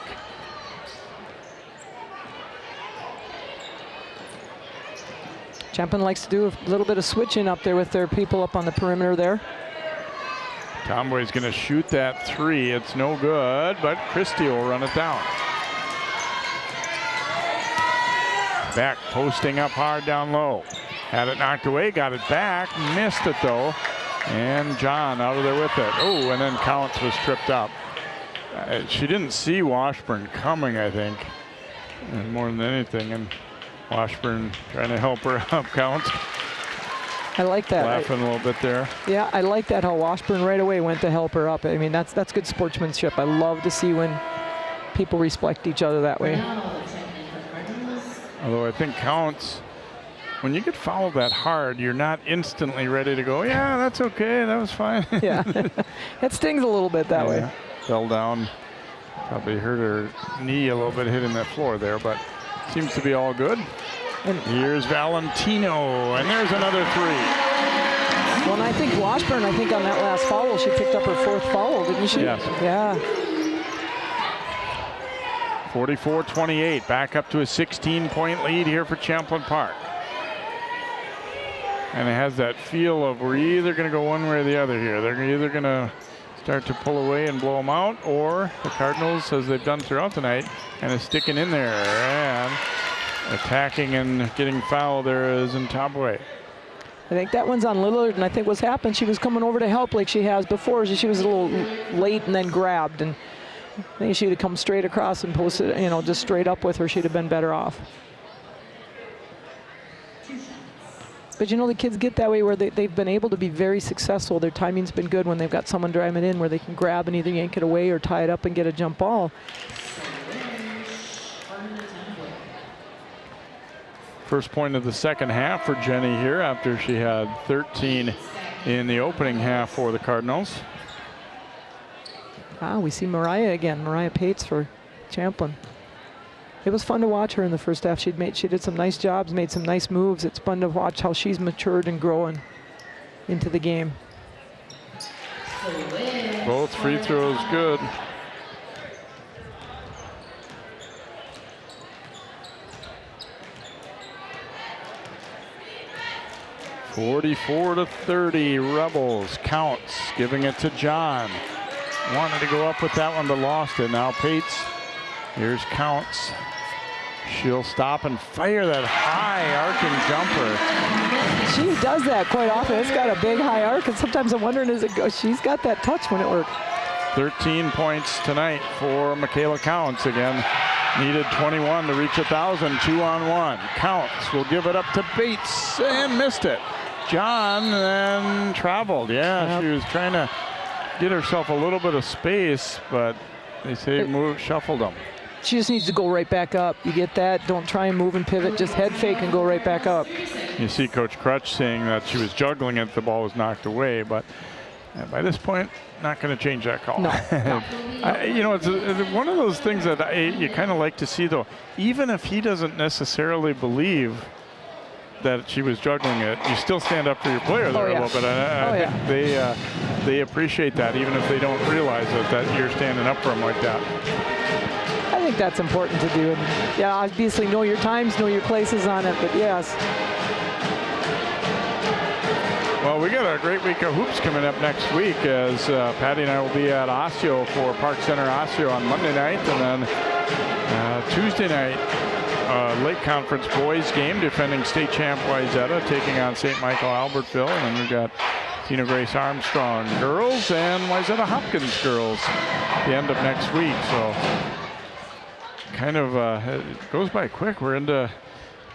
Champlin likes to do a little bit of switching up there with their people up on the perimeter there. Tomway's going to shoot that three. It's no good, but Christie will run it down. Back posting up hard down low. Had it knocked away, got it back, missed it though. And John out of there with it. Oh, and then Counce was tripped up. She didn't see Washburn coming, I think, more than anything. And Washburn trying to help her up, Counce. I like that. Laughing a little bit there. Yeah, I like that how Washburn right away went to help her up. I mean, that's good sportsmanship. I love to see when people respect each other that way. Although I think Counce, when you get fouled that hard, you're not instantly ready to go, yeah, that's okay, that was fine. Yeah, it stings a little bit that way. Fell down, probably hurt her knee a little bit hitting that floor there, but seems to be all good. And here's Valentino, and there's another three. Well, and I think Washburn, on that last foul, she picked up her fourth foul, didn't she? Yes. Yeah. 44-28, back up to a 16-point lead here for Champlin Park. And it has that feel of we're either going to go one way or the other here. They're either going to start to pull away and blow them out, or the Cardinals, as they've done throughout the night, kind of sticking in there and attacking and getting fouled there is Zimbabwe. I think that one's on Lillard, and I think what's happened, she was coming over to help like she has before. She was a little late and then grabbed, and I think she'd have come straight across and posted, you know, just straight up with her, she'd have been better off. But you know, the kids get that way where they've been able to be very successful. Their timing's been good when they've got someone driving in where they can grab and either yank it away or tie it up and get a jump ball. First point of the second half for Jenny here after she had 13 in the opening half for the Cardinals. Ah, we see Mariah again, Mariah Pates for Champlin. It was fun to watch her in the first half. She did some nice jobs, made some nice moves. It's fun to watch how she's matured and growing into the game. Both free throws good. (44-30) Rebels. Counce giving it to John. Wanted to go up with that one, but lost it. Now Pates. Here's Counce. She'll stop and fire that high arcing jumper. She does that quite often. It's got a big high arc, and sometimes I'm wondering, she's got that touch when it works. 13 points tonight for Mikaelah Counce. Again, needed 21 to reach 1,000, 2-on-1. Counce will give it up to Bates and missed it. John then traveled. Yeah, She was trying to get herself a little bit of space, but they say shuffled them. She just needs to go right back up. You get that? Don't try and move and pivot. Just head fake and go right back up. You see Coach Crutch saying that she was juggling it. The ball was knocked away, but by this point, not going to change that call. No. You know, it's one of those things that you kind of like to see, though. Even if he doesn't necessarily believe that she was juggling it, you still stand up for your player there a little bit. I think they appreciate that, even if they don't realize that you're standing up for them like that. I think that's important to do. And yeah, obviously know your times, know your places on it, but yes. Well, we got a great week of hoops coming up next week as Patty and I will be at Osseo for Park Center Osseo on Monday night, and then Tuesday night, Lake Conference boys game, defending state champ Wayzata taking on St. Michael Albertville, and then we've got Tina Grace Armstrong girls and Wayzata Hopkins girls at the end of next week. So kind of it goes by quick. We're into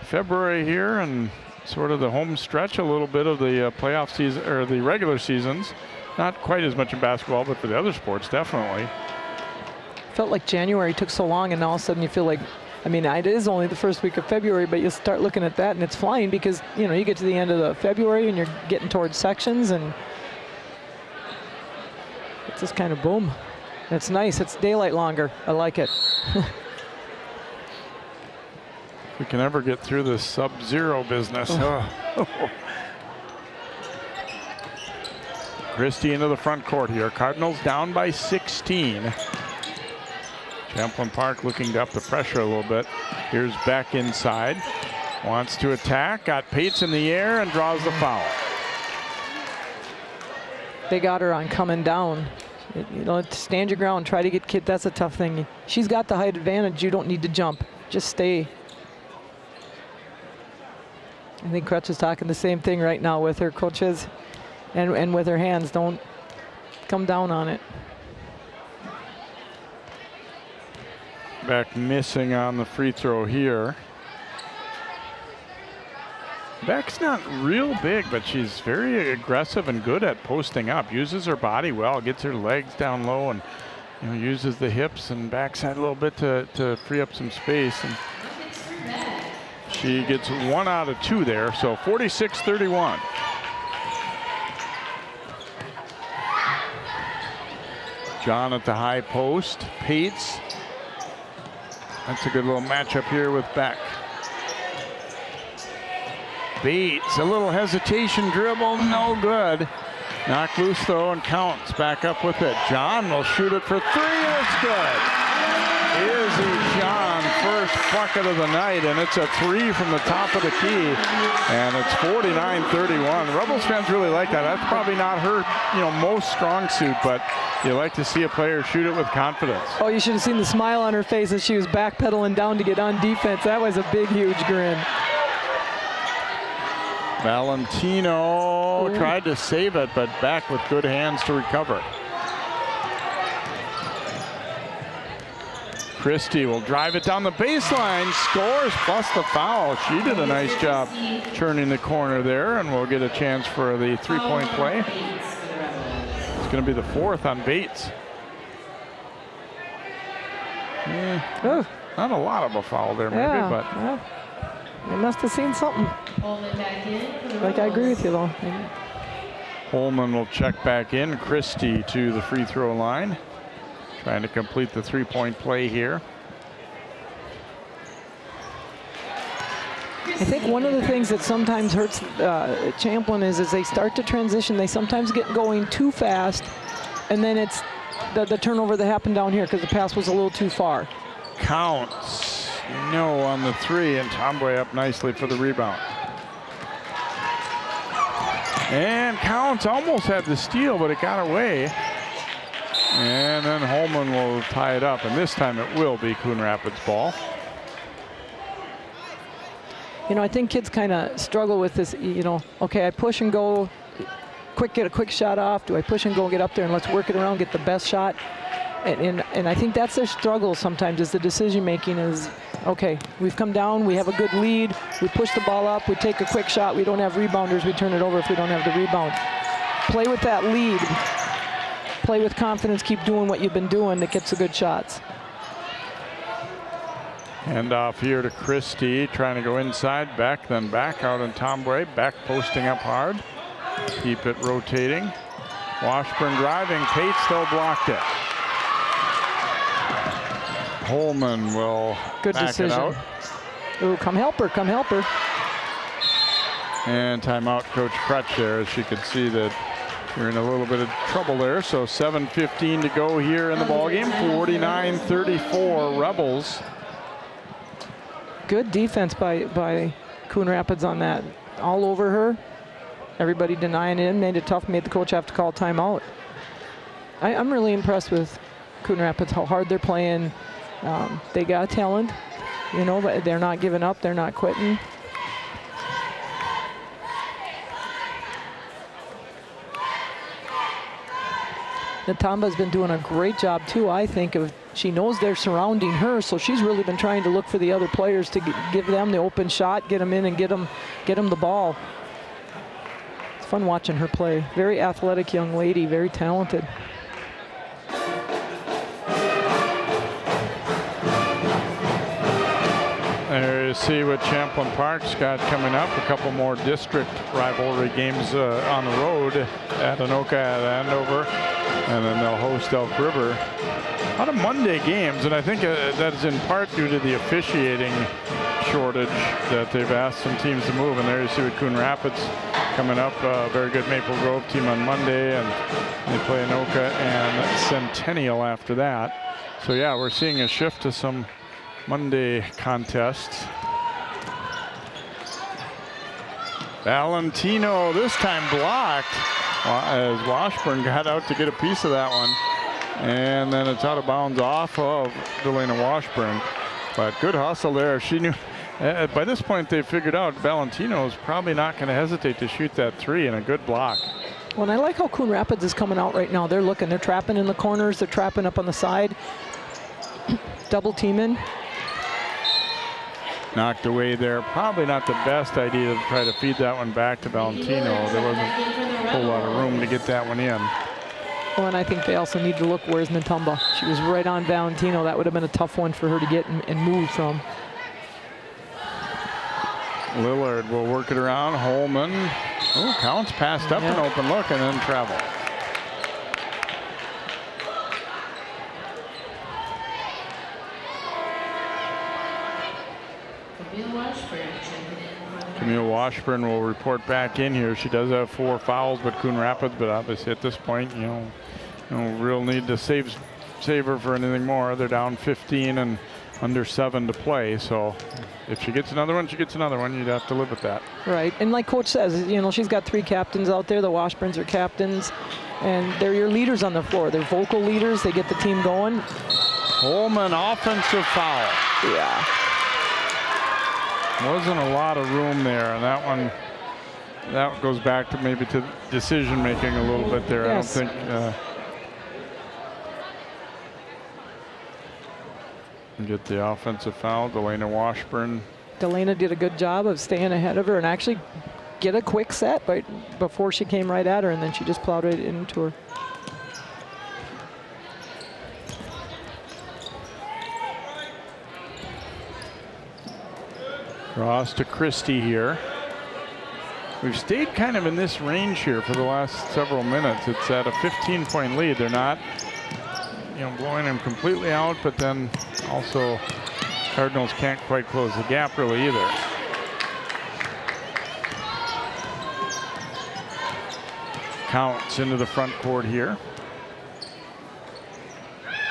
February here and sort of the home stretch a little bit of the playoff season, or the regular seasons. Not quite as much in basketball, but for the other sports, definitely. Felt like January took so long, and all of a sudden you feel like, I mean, it is only the first week of February, but you start looking at that and it's flying because, you know, you get to the end of the February and you're getting towards sections, and it's just kind of boom. It's nice. It's daylight longer. I like it. We can ever get through this sub-zero business. Christie into the front court here. Cardinals down by 16. Champlin Park looking to up the pressure a little bit. Here's Beck inside. Wants to attack. Got Pates in the air and draws the foul. They got her on coming down. You know, stand your ground. Try to get kid. That's a tough thing. She's got the height advantage. You don't need to jump. Just stay. I think Crutch is talking the same thing right now with her coaches and with her hands. Don't come down on it. Beck missing on the free throw here. Beck's not real big, but she's very aggressive and good at posting up. Uses her body well, gets her legs down low, and uses the hips and backside a little bit to free up some space. And she gets 1 out of 2 there, so 46-31. John at the high post. Pates. That's a good little matchup here with Beck. Bates, a little hesitation dribble, no good. Knocked loose though, and Counce back up with it. John will shoot it for 3, it's good. Izzy John first bucket of the night, and it's a 3 from the top of the key, and it's 49-31. Rebels fans really like that. That's probably not her, most strong suit, but you like to see a player shoot it with confidence. Oh, you should have seen the smile on her face as she was backpedaling down to get on defense. That was a big, huge grin. Valentino tried to save it, but back with good hands to recover. Christie will drive it down the baseline, scores plus the foul. She did a nice job turning the corner there, and we'll get a chance for the three-point play. It's going to be the 4th on Bates. Not a lot of a foul there, maybe, but. Yeah. They must have seen something. Like, I agree with you, though. Holman will check back in. Christie to the free throw line. Trying to complete the three-point play here. I think one of the things that sometimes hurts Champlin is as they start to transition, they sometimes get going too fast, and then it's the turnover that happened down here because the pass was a little too far. Counce. No on the 3, and Tomboy up nicely for the rebound. And Counce almost had the steal, but it got away. And then Holman will tie it up, and this time it will be Coon Rapids ball. I think kids kind of struggle with this, okay, I push and go, get a quick shot off. Do I push and go, get up there, and let's work it around, get the best shot? And I think that's their struggle sometimes, is the decision making is, okay, we've come down, we have a good lead, we push the ball up, we take a quick shot, we don't have rebounders, we turn it over if we don't have the rebound. Play with that lead. Play with confidence, keep doing what you've been doing that gets the good shots. Hand off here to Christie, trying to go inside, back, then back out in Tomboy, back posting up hard. Keep it rotating. Washburn driving, Pates though blocked it. Holman will good back decision. it out. Ooh, come help her, come help her. And timeout Coach Crutch there, as she could see that we're in a little bit of trouble there. So 7:15 to go here in the ballgame. 49-34 Rebels. Good defense by Coon Rapids on that. All over her. Everybody denying it, made it tough, made the coach have to call timeout. I'm really impressed with Coon Rapids, how hard they're playing. They got talent, but they're not giving up, they're not quitting. Natamba's been doing a great job too, I think, she knows they're surrounding her, so she's really been trying to look for the other players to give them the open shot, get them in and get them the ball. It's fun watching her play. Very athletic young lady, very talented. There you see what Champlin Park's got coming up. A couple more district rivalry games on the road at Anoka, at Andover, and then they'll host Elk River. A lot of Monday games, and I think that is in part due to the officiating shortage that they've asked some teams to move. And there you see with Coon Rapids coming up. Very good Maple Grove team on Monday, and they play Anoka and Centennial after that. So yeah, we're seeing a shift to some Monday contests. Valentino this time blocked as Washburn got out to get a piece of that one. And then it's out of bounds off of Delana Washburn. But good hustle there. She knew, by this point they figured out Valentino is probably not going to hesitate to shoot that 3, and a good block. Well, and I like how Coon Rapids is coming out right now. They're looking, they're trapping in the corners, they're trapping up on the side. Double teaming. Knocked away there. Probably not the best idea to try to feed that one back to Valentino. There wasn't a whole lot of room to get that one in. Well, and I think they also need to look, where's Natamba? She was right on Valentino. That would have been a tough one for her to get and move from. Lillard will work it around. Holman. Oh, Counce passed up an open look and then travel. Camille Washburn will report back in here. She does have 4 fouls, but Coon Rapids, but obviously at this point, no real need to save her for anything more. They're down 15, and Under 7 to play, so if she gets another one, she gets another one. You'd have to live with that. Right, and like Coach says, you know, she's got 3 captains out there. The Washburns are captains, and they're your leaders on the floor. They're vocal leaders. They get the team going. Holman, offensive foul. Yeah. Wasn't a lot of room there, and that goes back to maybe to decision making a little bit there. Yes. I don't think. Get the offensive foul. Delana Washburn. Delana did a good job of staying ahead of her and actually get a quick set before she came right at her, and then she just plowed it into her. Cross to Christie here. We've stayed kind of in this range here for the last several minutes. It's at a 15-point lead. They're not, you know, blowing them completely out, but then also Cardinals can't quite close the gap really either. Counce into the front court here.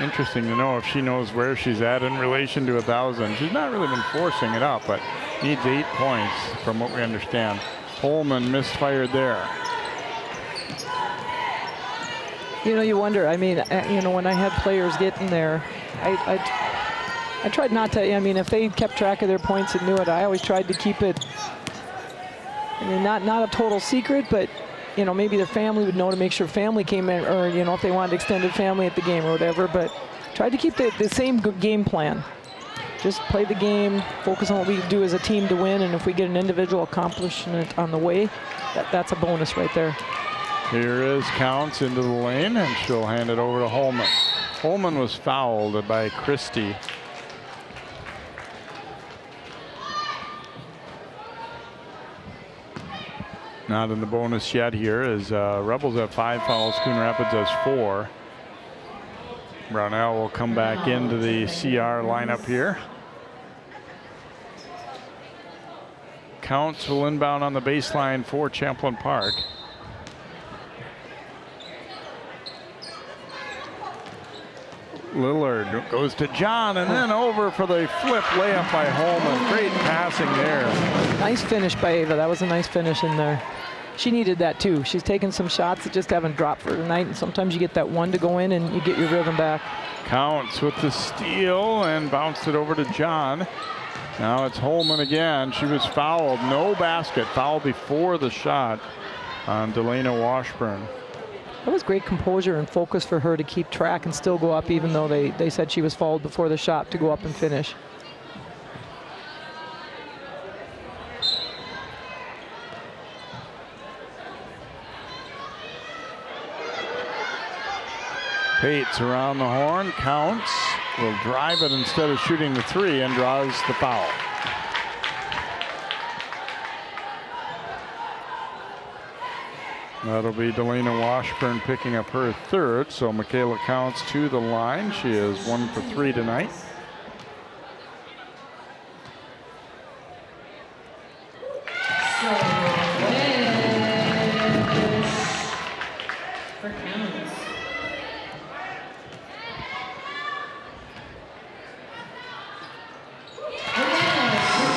Interesting to know if she knows where she's at in relation to 1,000. She's not really been forcing it up, but needs 8 points from what we understand. Holman misfired there. You know, you wonder, I mean, you know, when I had players getting there, I tried not to, I mean, if they kept track of their points and knew it, I always tried to keep it, I mean, not a total secret, but, you know, maybe their family would know to make sure family came in, or, you know, if they wanted extended family at the game or whatever, but tried to keep the same game plan. Just play the game, focus on what we do as a team to win, and if we get an individual accomplishment on the way, that's a bonus right there. Here is Counce into the lane, and she'll hand it over to Holman. Holman was fouled by Christie. Not in the bonus yet here, as Rebels have 5 fouls, Coon Rapids has 4. Brownell will come back into the CR lineup here. Counce will inbound on the baseline for Champlin Park. Lillard goes to John, and then over for the flip layup by Holman. Great passing there. Nice finish by Ava. That was a nice finish in there. She needed that too. She's taken some shots that just haven't dropped for tonight, and sometimes you get that one to go in and you get your rhythm back. Counce with the steal and bounced it over to John. Now it's Holman again. She was fouled. No basket. Foul before the shot on Delana Washburn. That was great composure and focus for her to keep track and still go up, even though they said she was fouled before the shot, to go up and finish. Pates around the horn. Counce will drive it instead of shooting the 3 and draws the foul. That'll be Delana Washburn picking up her 3rd. So Mikaelah Counce to the line. She is 1 for 3 tonight. For Counce.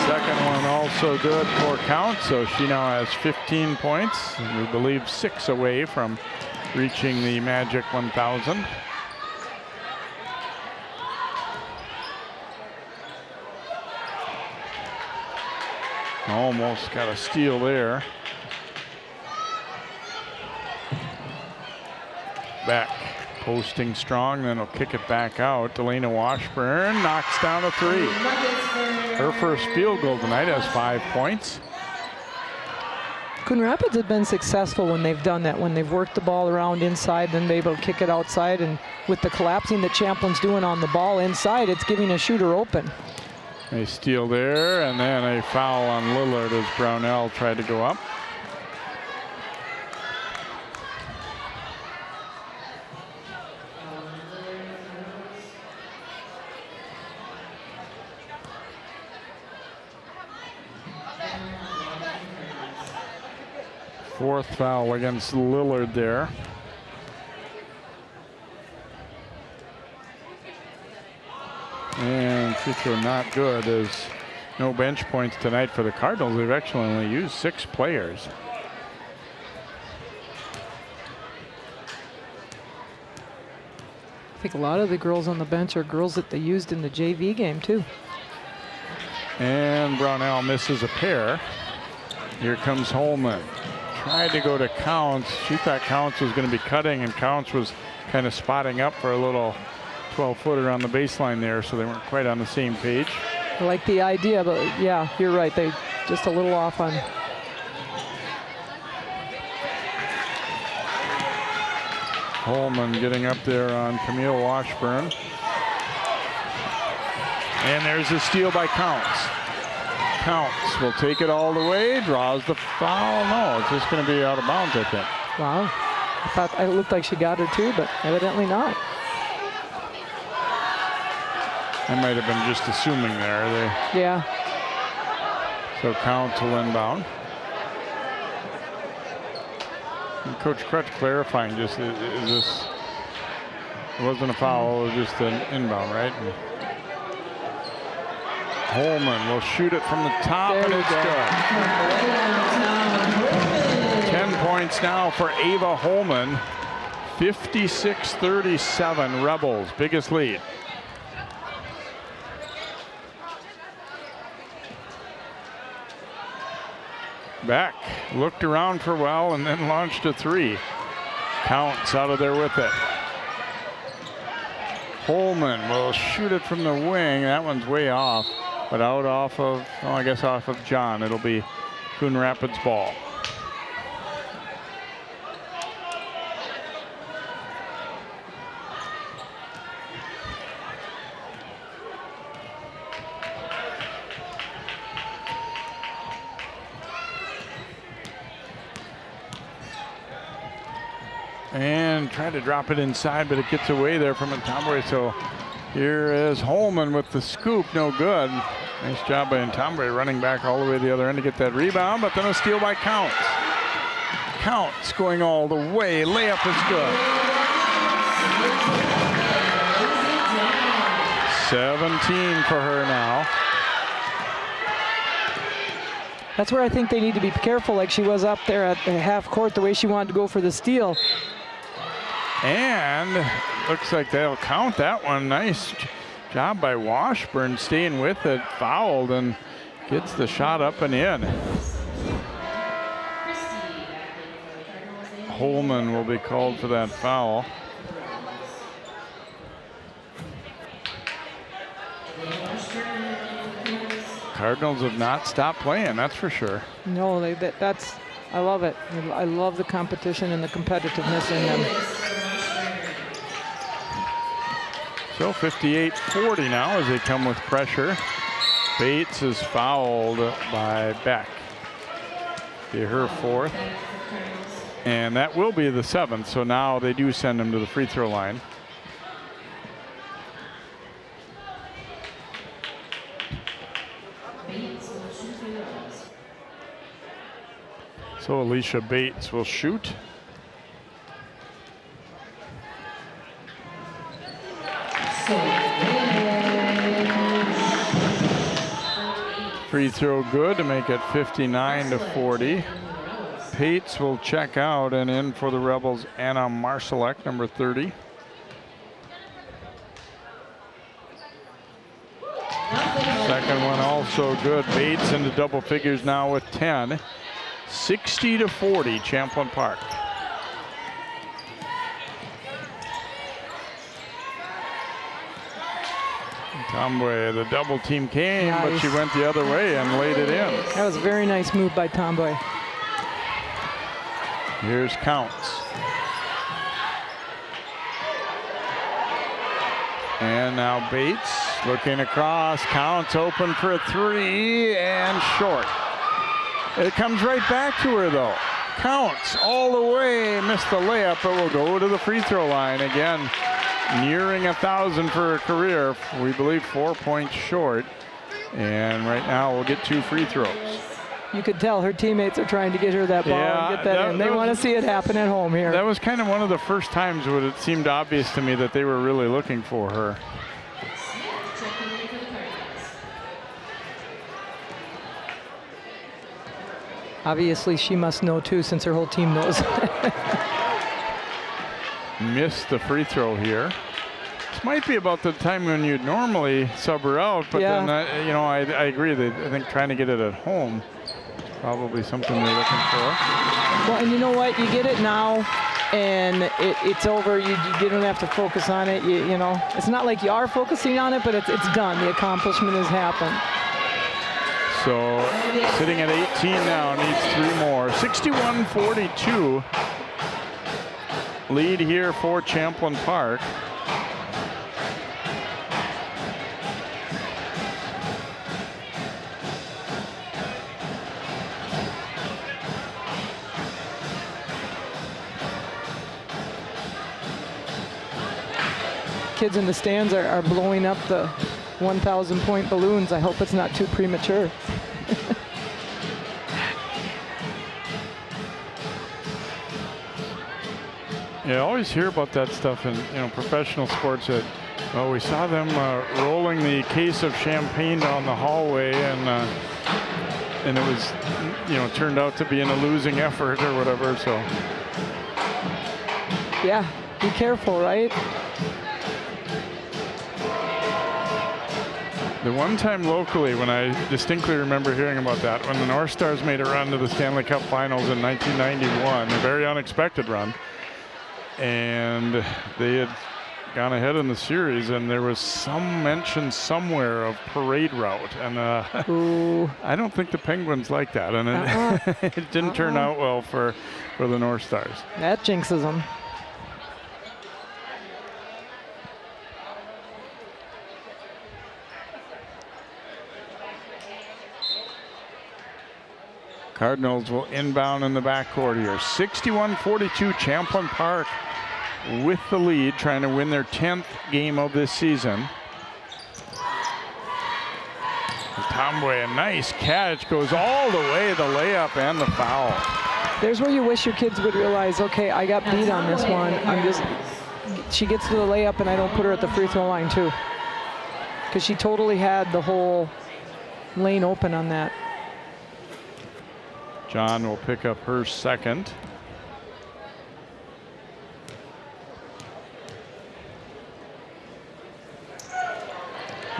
Second one also good for Counce, so she now has 15 points. We believe 6 away from reaching the magic 1,000. Almost got a steal there. Back, posting strong, then he'll kick it back out. Delana Washburn knocks down a 3. Her first field goal tonight has 5 points. Coon Rapids have been successful when they've done that, when they've worked the ball around inside, then they're able to kick it outside, and with the collapsing that Champlin's doing on the ball inside, it's giving a shooter open. A steal there, and then a foul on Lillard as Brownell tried to go up. Fourth foul against Lillard there. And and free throw not good. There's no bench points tonight for the Cardinals. They've actually only used 6 players. I think a lot of the girls on the bench are girls that they used in the JV game too. And Brownell misses a pair. Here comes Holman. Tried to go to Counce. She thought Counce was going to be cutting, and Counce was kind of spotting up for a little 12-footer on the baseline there, so they weren't quite on the same page. I like the idea, but yeah, you're right. They just a little off on. Holman getting up there on Camille Washburn. And there's a steal by Counce. Counce will take it all the way, draws the foul. No, it's just going to be out of bounds, I think. Wow. I thought it looked like she got her too, but evidently not. I might have been just assuming there. Yeah. So Counce will inbound. And Coach Crutch clarifying just, is this, it wasn't a foul, it was just an inbound, right? And Holman will shoot it from the top, and it's good. 10 points now for Ava Holman. 56-37 Rebels, biggest lead. Beck looked around for a while and then launched a 3. Counce out of there with it. Holman will shoot it from the wing. That one's way off, but out off of, oh, I guess off of John. It'll be Coon Rapids ball. And try to drop it inside, but it gets away there from a Tomboy. So here is Holman with the scoop, no good. Nice job by Tomboy running back all the way to the other end to get that rebound, but then a steal by Counce. Counce going all the way, layup is good. 17 for her now. That's where I think they need to be careful, like she was up there at the half court, the way she wanted to go for the steal. And looks like they'll count that one. Nice job by Washburn staying with it, fouled, and gets the shot up and in. Holman will be called for that foul. Cardinals have not stopped playing, that's for sure. No, that's, I love it. I love the competition and the competitiveness in them. So 58-40 now as they come with pressure. Bates is fouled by Beck. Be her 4th. And that will be the 7th, so now they do send him to the free throw line. So Alicia Bates will shoot. Free throw good to make it 59-40. Bates will check out, and in for the Rebels, Anna Marsalek, number 30. Second one also good. Bates into double figures now with 10. 60-40, Champlin Park. Tomboy, the double team came, nice. But she went the other way and laid it in. That was a very nice move by Tomboy. Here's Counce. And now Bates looking across. Counce open for a 3 and short. It comes right back to her though. Counce all the way, missed the layup, but will go to the free throw line again. Nearing 1,000 for her career. We believe 4 points short. And right now we'll get 2 free throws. You could tell her teammates are trying to get her that ball and get that in. They want to see it happen at home here. That was kind of one of the first times when it seemed obvious to me that they were really looking for her. Obviously, she must know too, since her whole team knows. Missed the free throw here. This might be about the time when you'd normally sub her out, but Yeah. then, you know, I agree that I think trying to get it at home is probably something they're looking for. Well, and you know what? You get it now, and it's over. You don't have to focus on it. You know, it's not like you are focusing on it, but it's done. The accomplishment has happened. So sitting at 18 now, needs 3 more. 61-42. Lead here for Champlin Park. Kids in the stands are blowing up the 1,000-point balloons. I hope it's not too premature. Yeah, I always hear about that stuff in professional sports. That we saw them rolling the case of champagne down the hallway, and it was turned out to be in a losing effort or whatever. So yeah, be careful, right? the one time locally when I distinctly remember hearing about that, when the North Stars made a run to the Stanley Cup Finals in 1991, a very unexpected run. And they had gone ahead in the series, and there was some mention somewhere of parade route, and I don't think the Penguins like that, and it didn't turn out well for the North Stars. That jinxes them. Cardinals will inbound in the backcourt here. 61-42, Champlin Park with the lead, trying to win their 10th game of this season. Tomboy, a nice catch, goes all the way, the layup and the foul. There's where you wish your kids would realize, okay, I got beat on this one. She gets to the layup and I don't put her at the free throw line too. Because she totally had the whole lane open on that. John will pick up her second.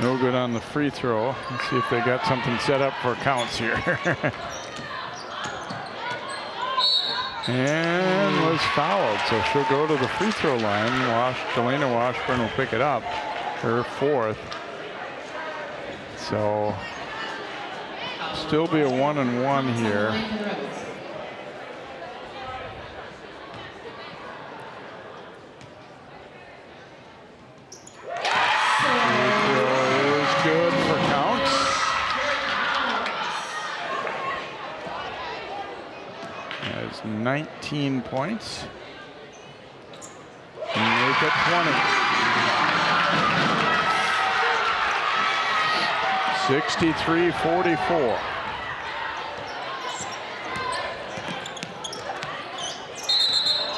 No good on the free throw. Let's see if they got something set up for Counce here. And was fouled, so she'll go to the free throw line. Jelena Washburn will pick it up, her fourth. So still be a 1-and-1 here. Is good for Counce. Has 19 points. And make it 20. 63-44.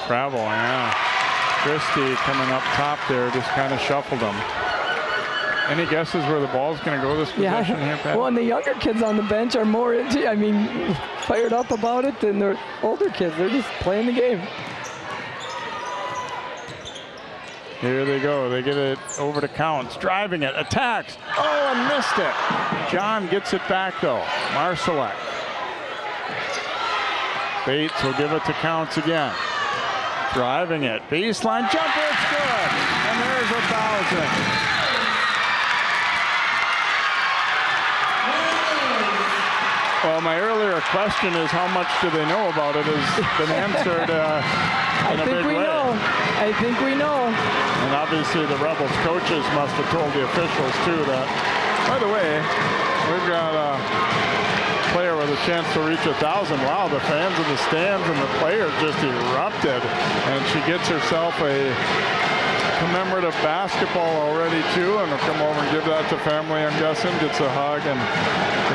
Travel, yeah. Christie coming up top there, just kind of shuffled them. Any guesses where the ball's going to go this possession here, Pat? Well, and the younger kids on the bench are more fired up about it than the older kids. They're just playing the game. Here they go. They get it over to Counce. Driving it. Attacks. Oh, and missed it. John gets it back, though. Marsalek. Bates will give it to Counce again. Driving it. Baseline jumper. It's good. And there's 1,000. Well, my earlier question is how much do they know about it has been answered in a big way. I think we know. And obviously the Rebels coaches must have told the officials too that, by the way, we've got a player with a chance to reach 1,000. Wow, the fans in the stands and the players just erupted. And she gets herself a commemorative basketball already too, and will come over and give that to family, I'm guessing. Gets a hug, and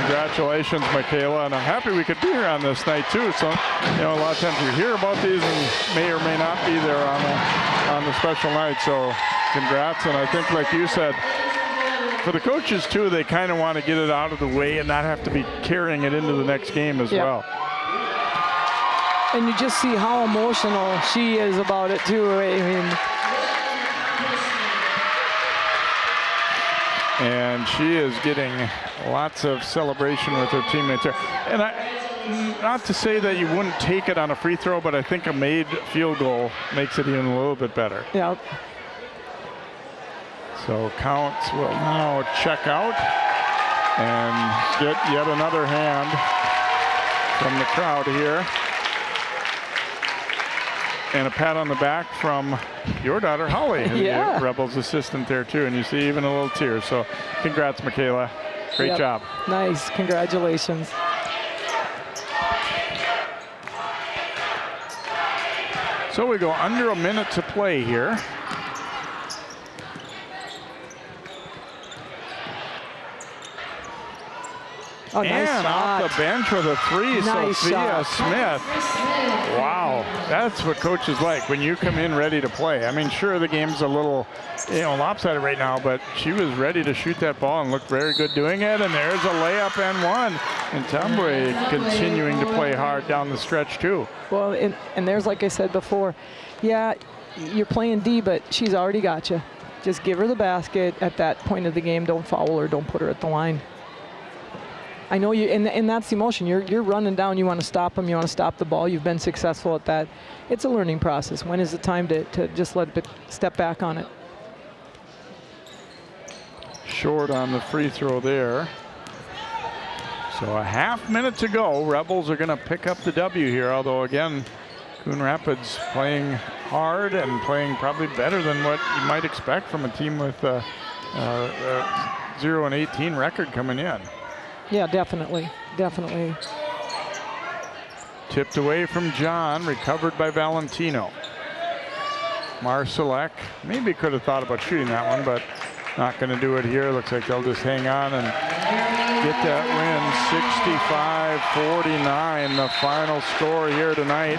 congratulations, Mikaelah. And I'm happy we could be here on this night too. So, a lot of times you hear about these and may or may not be there on the special night. So congrats. And I think, like you said, for the coaches too, they kind of want to get it out of the way and not have to be carrying it into the next game as well. And you just see how emotional she is about it too. I mean, and she is getting lots of celebration with her teammates there. And not to say that you wouldn't take it on a free throw, but I think a made field goal makes it even a little bit better. Yeah. So Counce will now check out and get yet another hand from the crowd here. And a pat on the back from your daughter, Holly, yeah. the Rebels assistant there too. And you see even a little tear. So congrats, Mikaelah. Great job. Nice. Congratulations. So we go under a minute to play here. Oh, nice and shot. off the bench with a three, Nice Sophia shot. Smith. Wow, that's what coaches like when you come in ready to play. I mean, sure, the game's a little, lopsided right now, but she was ready to shoot that ball and looked very good doing it. And there's a layup and one. And Tombray continuing to play hard down the stretch too. Well, and there's, like I said before, yeah, you're playing D, but she's already got you. Just give her the basket at that point of the game. Don't foul her. Don't put her at the line. I know you, and that's the emotion. You're running down. You want to stop them. You want to stop the ball. You've been successful at that. It's a learning process. When is the time to just let it step back on it? Short on the free throw there. So a half minute to go. Rebels are going to pick up the W here. Although again, Coon Rapids playing hard and playing probably better than what you might expect from a team with a 0-18 record coming in. Yeah, definitely. Definitely. Tipped away from John, recovered by Valentino. Marsalek maybe could have thought about shooting that one, but not going to do it here. Looks like they'll just hang on and get that win. 65-49, the final score here tonight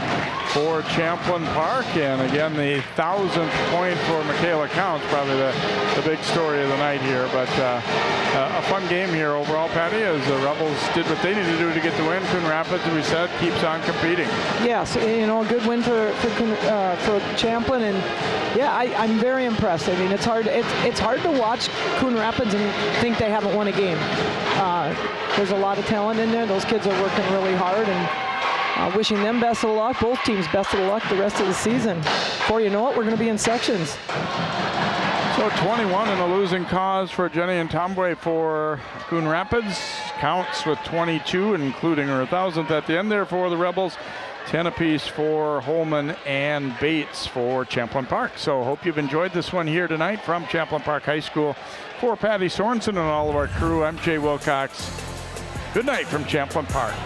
for Champlin Park. And again, the 1,000th point for Mikaelah Counce, probably the big story of the night here. But a fun game here overall, Patty, as the Rebels did what they needed to do to get the win. Coon Rapids, as we said, keeps on competing. Yes, a good win for Champlin, and yeah, I'm very impressed. I mean, it's hard to watch Coon Rapids and think they haven't won a game. There's a lot of talent in there. Those kids are working really hard, and wishing them best of luck. Both teams best of luck the rest of the season. Before you know it, we're going to be in sections. So 21 in a losing cause for Jenny and Tombray for Coon Rapids. Counce with 22, including her 1,000th at the end there for the Rebels. 10 apiece for Holman and Bates for Champlin Park. So hope you've enjoyed this one here tonight from Champlin Park High School. For Patty Sorensen and all of our crew, I'm Jay Wilcox. Good night from Champlin Park.